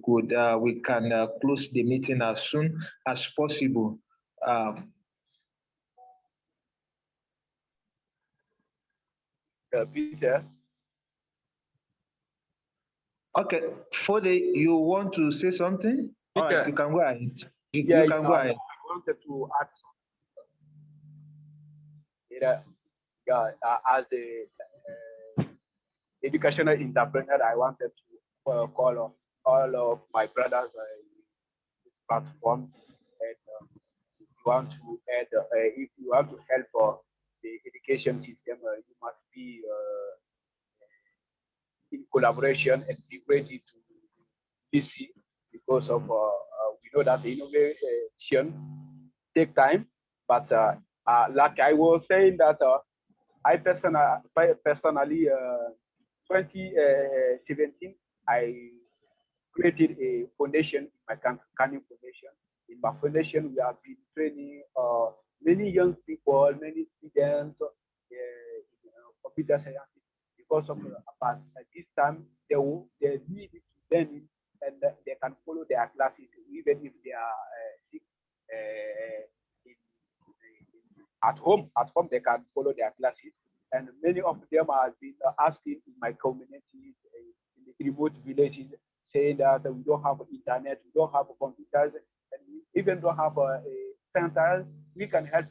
can close the meeting as soon as possible. Peter. Okay, Fode, you want to say something? All right, you can go ahead. You can go ahead. I wanted to add something. As a educational entrepreneur, I wanted to call on all of my brothers in this platform. And if you want to add, if you want to help the education system, you must be in collaboration and be ready to listen, because of we know that the innovation take time. But like I was saying that I personally 2017 I created a foundation in my Canning Foundation. In my foundation, we have been training many young people, many students in computer science, because of about this time they need to learn it, and they can follow their classes even if they are sick. At home they can follow their classes, and many of them have been asking in my community in the remote villages, saying that we don't have internet, we don't have computers, and we even don't have a center. We can help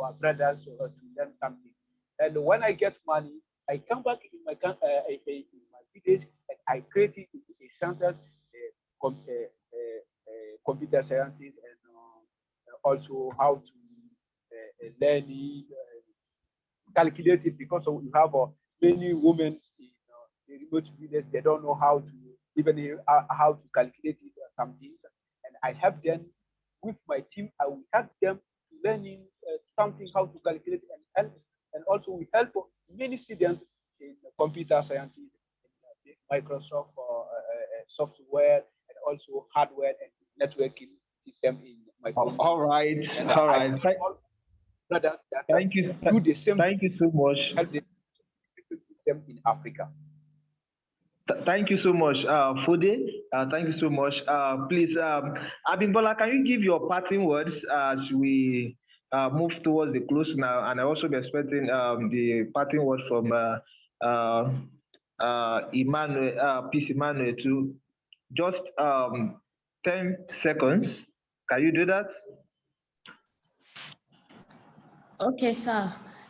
our brothers to learn something. And when I get money, I come back in my village, and I create a center, computer sciences, and also how to learning, calculate it, because we have many women in the remote villages. They don't know how to even how to calculate it or something, and I help them with my team. I will help them learning something how to calculate and also we help many students in computer sciences, in Microsoft software, and also hardware and networking system in my community. All right, and all right. Thank you. Do the same. Thank you so much. Help the system in Africa. Thank you so much, Fode. Thank you so much. Please, Abimbola, can you give your parting words as we move towards the close now? And I also be expecting the parting words from Emmanuel, Peace Emmanuel, to just 10 seconds. Can you do that? Okay, sir.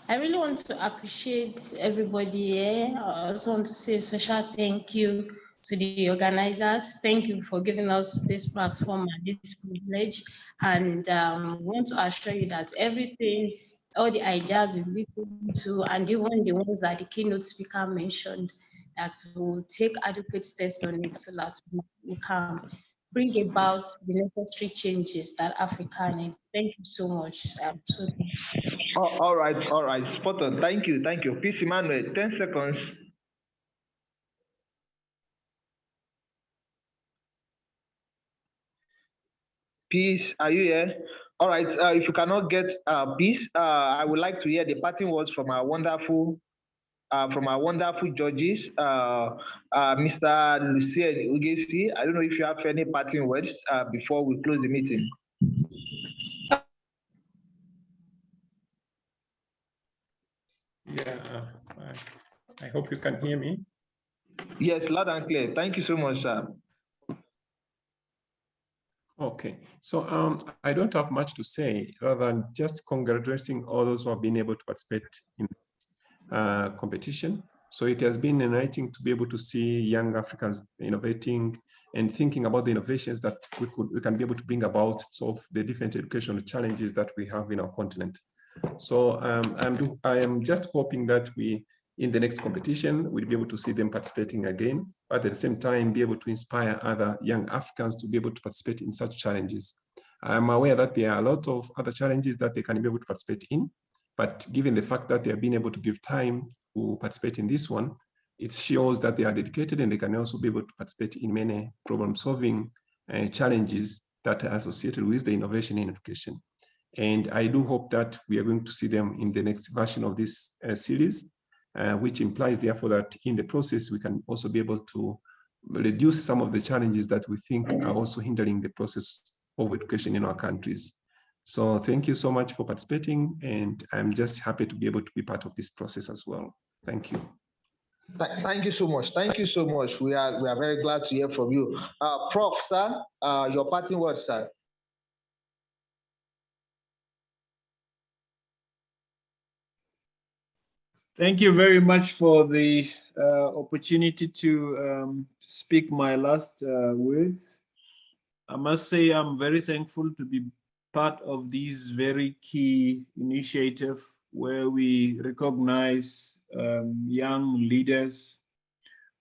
I really want to appreciate everybody here. I also want to say a special thank you to the organizers. Thank you for giving us this platform and this privilege. And we want to assure you that everything, all the ideas we've listened to, and even the ones that the keynote speaker mentioned, that will take adequate steps on it so that we can bring about the necessary changes that Africa needs. Thank you so much. So all right, spot on. Thank you. Peace Emmanuel, 10 seconds. Peace, are you here? All right, if you cannot get Peace, I would like to hear the parting words from our wonderful judges, Mr. Lucia Ugesi. I don't know if you have any parting words before we close the meeting. Yeah, I hope you can hear me. Yes, loud and clear. Thank you so much, sir. Okay, so I don't have much to say rather than just congratulating all those who have been able to participate in competition. So it has been enlightening to be able to see young Africans innovating and thinking about the innovations that we can be able to bring about to solve the different educational challenges that we have in our continent. So I am just hoping that we in the next competition, we'll be able to see them participating again, but at the same time, be able to inspire other young Africans to be able to participate in such challenges. I'm aware that there are a lot of other challenges that they can be able to participate in, but given the fact that they have been able to give time to participate in this one, it shows that they are dedicated and they can also be able to participate in many problem-solving challenges that are associated with the innovation in education. And I do hope that we are going to see them in the next version of this series, which implies therefore that in the process, we can also be able to reduce some of the challenges that we think are also hindering the process of education in our countries. So thank you so much for participating, and I'm just happy to be able to be part of this process as well. Thank you. Thank you so much. Thank you so much. We are very glad to hear from you. Prof, sir, your parting words, sir. Thank you very much for the opportunity to speak my last words. I must say I'm very thankful to be part of this very key initiative where we recognize young leaders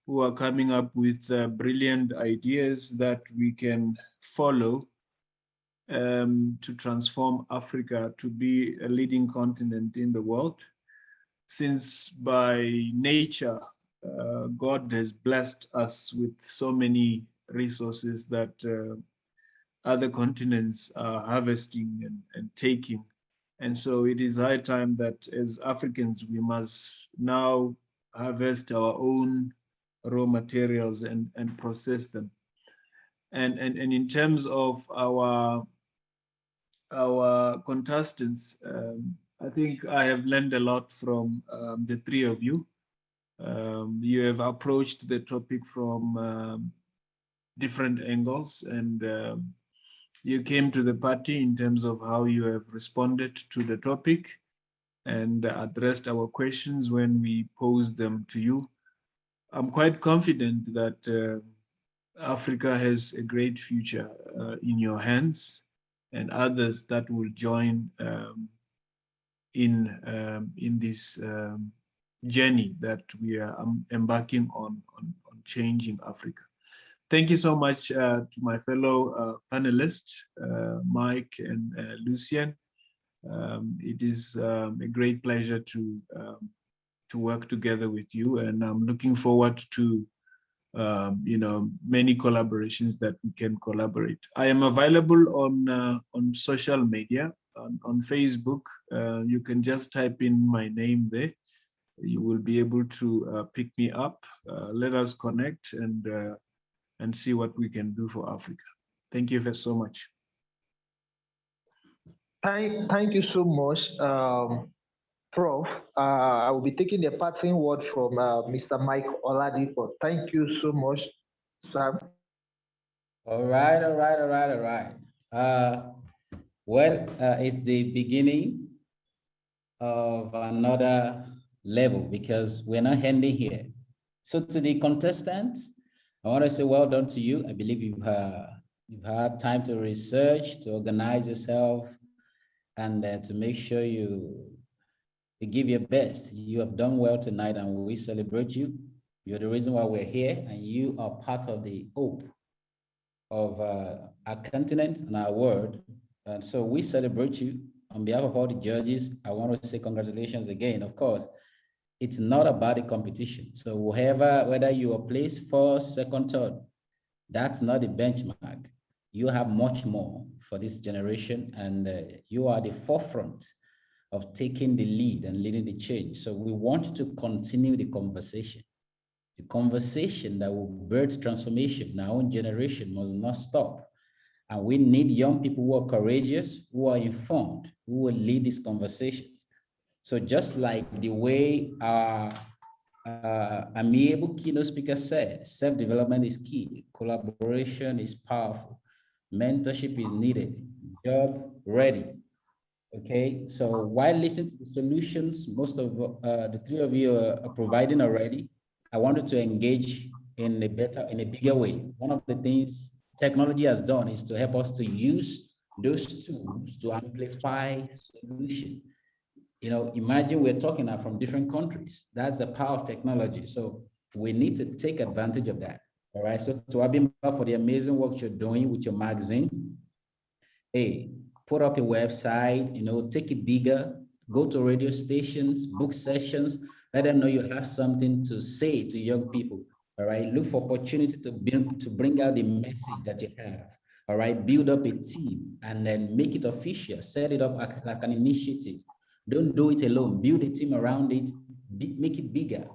who are coming up with brilliant ideas that we can follow to transform Africa to be a leading continent in the world. Since by nature, God has blessed us with so many resources that other continents are harvesting and taking. And so it is high time that as Africans, we must now harvest our own raw materials and process them. And in terms of our contestants, I think I have learned a lot from the three of you. You have approached the topic from different angles, and you came to the party in terms of how you have responded to the topic and addressed our questions when we posed them to you. I'm quite confident that Africa has a great future in your hands and others that will join in this journey that we are embarking on changing Africa. Thank you so much to my fellow panelists, Mike and Lucien. It is a great pleasure to work together with you, and I'm looking forward to many collaborations that we can collaborate. I am available on social media, on Facebook. You can just type in my name there. You will be able to pick me up. Let us connect and see what we can do for Africa. Thank you so much. Thank you so much, Prof. I will be taking the parting word from Mr. Mike Oladipo. Thank you so much, sir. All right. It's the beginning of another level because we're not ending here. So to the contestants, I want to say well done to you. I believe you've had time to research, to organize yourself, and to make sure you give your best. You have done well tonight, and we celebrate you. You're the reason why we're here, and you are part of the hope of our continent and our world. And so we celebrate you. On behalf of all the judges, I want to say congratulations again. Of course, it's not about the competition. So whether you are placed first, second, third, that's not the benchmark. You have much more for this generation, and you are the forefront of taking the lead and leading the change. So we want to continue the conversation that will birth transformation in our own generation must not stop. And we need young people who are courageous, who are informed, who will lead these conversations. So just like the way our amiable keynote speaker said, self-development is key, collaboration is powerful, mentorship is needed, job ready. Okay, so while listening to the solutions, most of the three of you are providing already, I wanted to engage in a bigger way. One of the things technology has done is to help us to use those tools to amplify solution. Imagine we're talking now from different countries. That's the power of technology. So we need to take advantage of that. All right. So to Abimba, for the amazing work you're doing with your magazine, hey, put up a website, take it bigger, go to radio stations, book sessions, let them know you have something to say to young people. All right. Look for opportunity to bring out the message that you have. All right. Build up a team and then make it official. Set it up like an initiative. Don't do it alone. Build a team around it. Make it bigger.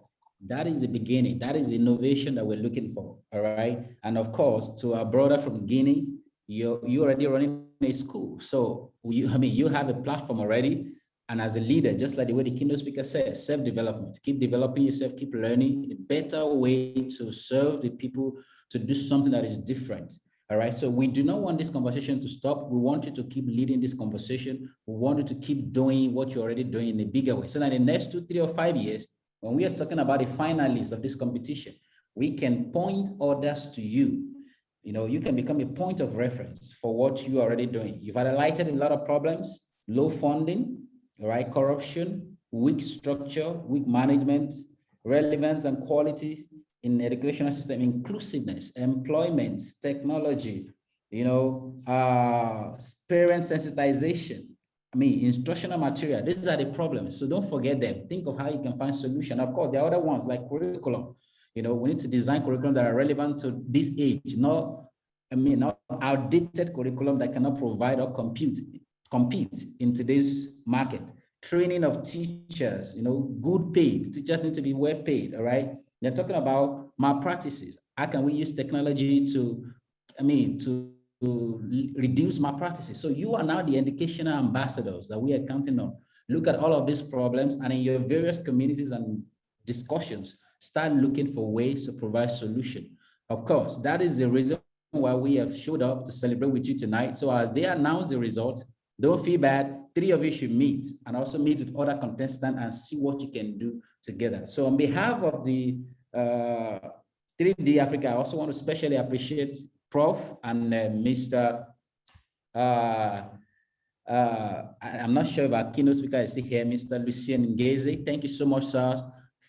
That is the beginning. That is the innovation that we're looking for. All right. And of course, to our brother from Guinea, you already running a school. So you have a platform already. And as a leader, just like the way the keynote speaker says, self-development, keep developing yourself, keep learning a better way to serve the people, to do something that is different. All right. So we do not want this conversation to stop. We want you to keep leading this conversation. We want you to keep doing what you're already doing in a bigger way. So that in the next 2, 3, or 5 years, when we are talking about the finalists of this competition, we can point others to you. You can become a point of reference for what you're already doing. You've highlighted a lot of problems: low funding, all right, corruption, weak structure, weak management, relevance and quality in the educational system, inclusiveness, employment, technology, parent sensitization. Instructional material. These are the problems. So don't forget them. Think of how you can find solution. Of course, there are other ones like curriculum. We need to design curriculum that are relevant to this age, not outdated curriculum that cannot provide or compete in today's market. Training of teachers, good paid. Teachers need to be well paid, all right? They're talking about malpractices. How can we use technology to reduce malpractices? So you are now the educational ambassadors that we are counting on. Look at all of these problems, and in your various communities and discussions, start looking for ways to provide solution. Of course, that is the reason why we have showed up to celebrate with you tonight. So as they announce the results, don't feel bad. 3 of you should meet and also meet with other contestants and see what you can do together. So on behalf of the 3D Africa, I also want to especially appreciate Prof. and Mr. I'm not sure if our keynote speaker is still here, Mr. Lucien Ngeze. Thank you so much, sir,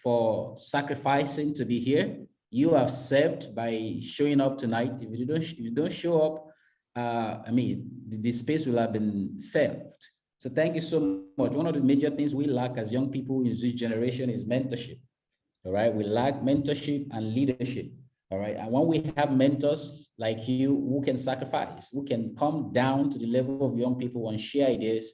for sacrificing to be here. You have served by showing up tonight. If you don't show up, the space will have been failed. So thank you so much. One of the major things we lack as young people in this generation is mentorship. All right, we lack mentorship and leadership. All right, and when we have mentors like you who can sacrifice, who can come down to the level of young people and share ideas,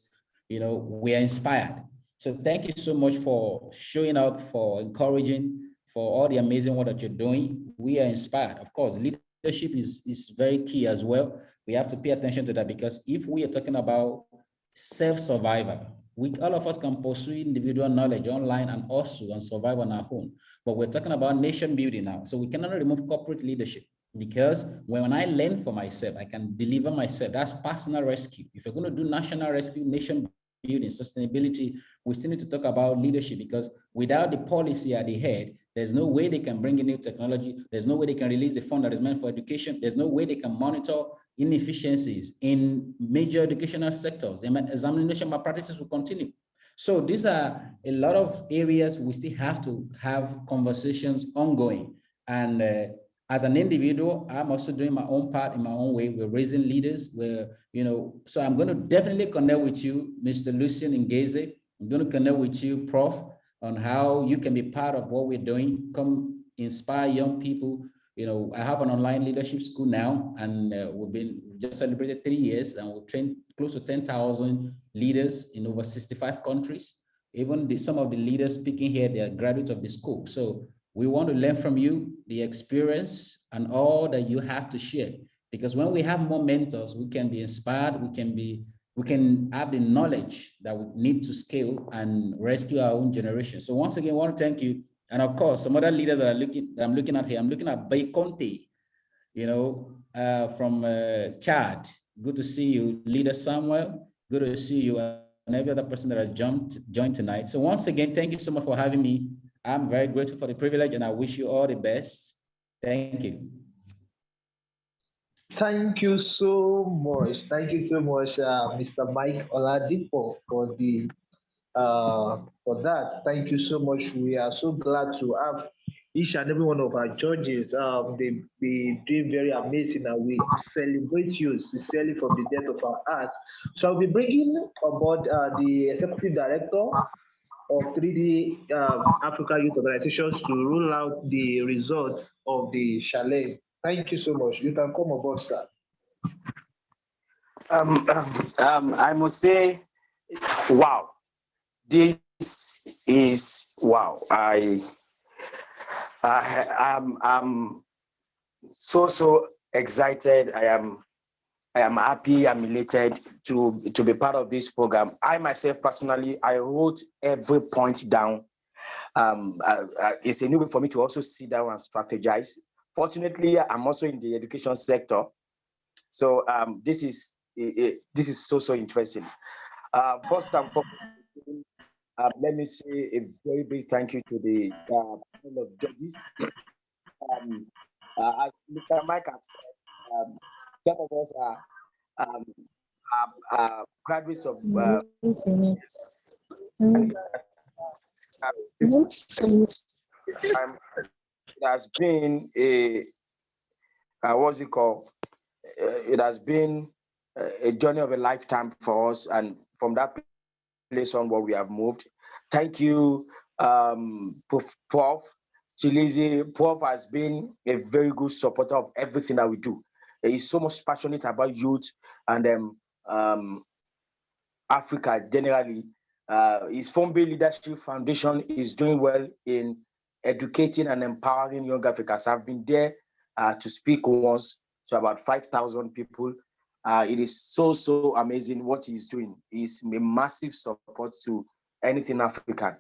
we are inspired. So thank you so much for showing up, for encouraging, for all the amazing work that you're doing. We are inspired. Of course, leadership is very key as well. We have to pay attention to that, because if we are talking about self-survival, all of us can pursue individual knowledge online and also and survive on our own. But we're talking about nation building now. So we cannot remove corporate leadership, because when I learn for myself, I can deliver myself. That's personal rescue. If you're going to do national rescue, nation building, sustainability, we still need to talk about leadership, because without the policy at the head, there's no way they can bring in new technology. There's no way they can release the fund that is meant for education. There's no way they can monitor inefficiencies in major educational sectors. Examination malpractices will continue. So these are a lot of areas we still have to have conversations ongoing. And as an individual, I'm also doing my own part in my own way. We're raising leaders. So I'm going to definitely connect with you, Mr. Lucien Ngeze. I'm going to connect with you, Prof, on how you can be part of what we're doing. Come inspire young people. I have an online leadership school now, and we've just celebrated 3 years, and we've trained close to 10,000 leaders in over 65 countries. Even some of the leaders speaking here, they are graduates of the school. So we want to learn from you, the experience and all that you have to share. Because when we have more mentors, we can be inspired, we can have the knowledge that we need to scale and rescue our own generation. So once again, I want to thank you. And of course, some other leaders that I'm looking at here. I'm looking at Bay Conte, from Chad. Good to see you, Leader Samuel. Good to see you, and every other person that has joined tonight. So once again, thank you so much for having me. I'm very grateful for the privilege, and I wish you all the best. Thank you. Thank you so much. Thank you so much, Mr. Mike Oladipo, for the for that. Thank you so much. We are so glad to have each and every one of our judges. They be doing very amazing, and we celebrate you sincerely from the depth of our hearts. So I'll be bringing aboard the executive director of 3D Africa Youth Organizations to rule out the results of the chalet. Thank you so much. You can come aboard, sir. I must say, wow, this is wow. I'm so excited. I am happy. I'm elated to be part of this program. I myself personally, I wrote every point down. It's a new way for me to also sit down and strategize. Fortunately, I'm also in the education sector, so this is so interesting. First and foremost, let me say a very big thank you to the panel of judges. As Mr. Mike has said, some of us um, graduates of it has been a what's it called? It has been a journey of a lifetime for us, and from that place on where we have moved. Thank you, Prof. Chilizi. Prof has been a very good supporter of everything that we do. He's so much passionate about youth and Africa generally. His Fombe Leadership Foundation is doing well in educating and empowering young Africans. I've been there to speak once to about 5,000 people. It is so amazing what he's doing. He's a massive support to anything African.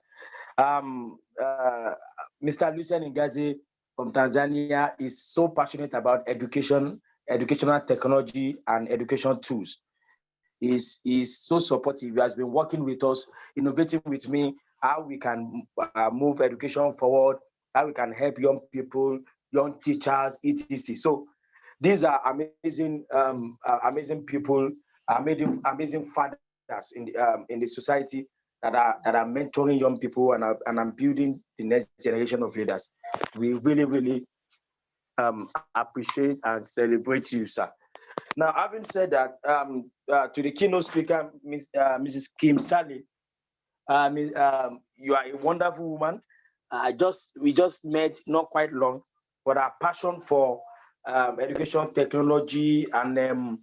Mr. Lucien Ngazi from Tanzania is so passionate about education, educational technology, and education tools. Is so supportive. He has been working with us, innovating with me, how we can move education forward, how we can help young people, young teachers, etc. So these are amazing, amazing people, amazing fathers in the society that are mentoring young people and are building the next generation of leaders. We really appreciate and celebrate you, sir. Now, having said that, to the keynote speaker, Mrs. Kim Sally, you are a wonderful woman. We just met not quite long, but our passion for education, technology, and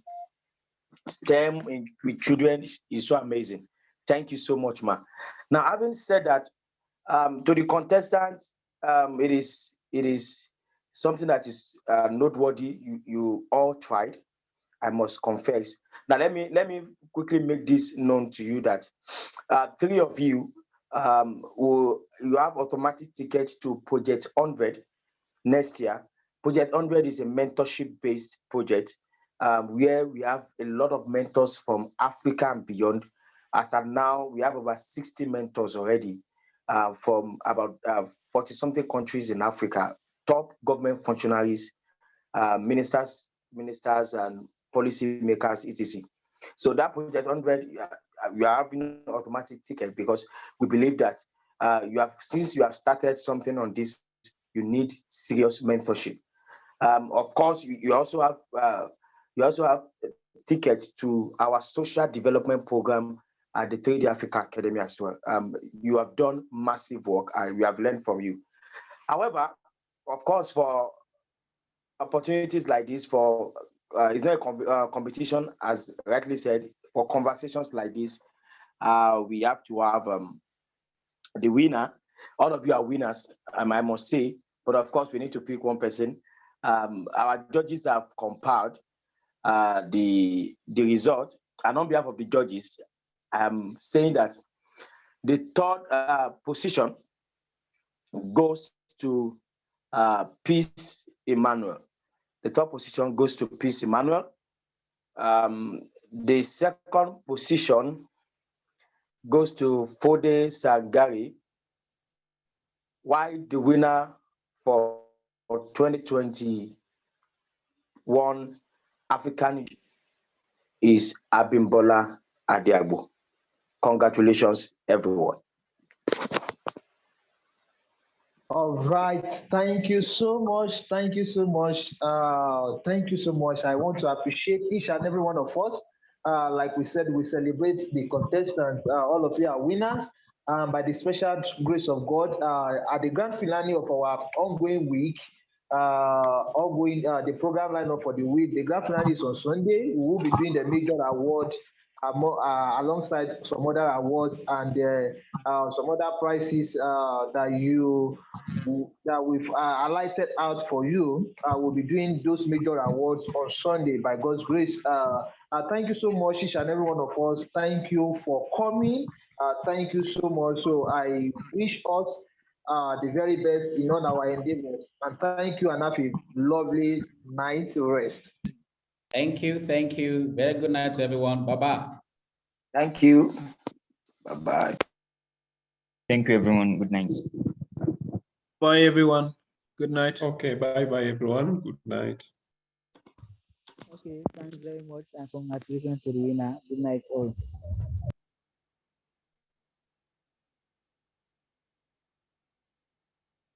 STEM with children is so amazing. Thank you so much, ma. Now, having said that, to the contestants, it is something that is noteworthy. You all tried. I must confess. Now, let me quickly make this known to you that three of you you have automatic tickets to Project 100 next year. Project 100 is a mentorship-based project where we have a lot of mentors from Africa and beyond. As of now, we have over 60 mentors already from about 40-something countries in Africa, top government functionaries, ministers and policymakers, etc. So that Project 100, we are having automatic ticket because we believe that since you have started something on this, you need serious mentorship. Of course, you also have tickets to our social development program at the 3D Africa Academy as well. You have done massive work, and we have learned from you. However, of course, for opportunities like this, for it's not a competition, as rightly said. For conversations like this, we have to have the winner. All of you are winners, I must say, but of course we need to pick one person. Our judges have compiled the result, and on behalf of the judges, I'm saying that the third position goes to Peace Emmanuel. The third position goes to Peace Emmanuel. The second position goes to Fode Sangari, while the winner for 2021 African is Abimbola Adiagbo. Congratulations, everyone. All right. Thank you so much. Thank you so much. Thank you so much. I want to appreciate each and every one of us. Like we said, we celebrate the contestants. All of you are winners. By the special grace of God, at the grand finale of our ongoing week, the program lineup for the week, the grand finale is on Sunday. We will be doing the major award alongside some other awards and some other prizes that we've highlighted out for you. We'll be doing those major awards on Sunday by God's grace. Thank you so much, each and every one of us. Thank you for coming. Thank you so much. So I wish us the very best in all our endeavors. And thank you and have a lovely night to rest. Thank you. Thank you. Very good night to everyone. Bye-bye. Thank you. Bye-bye. Thank you, everyone. Good night. Bye, everyone. Good night. Okay, bye-bye, everyone. Good night. Okay, thanks very much and congratulations to the winner. Good night, all.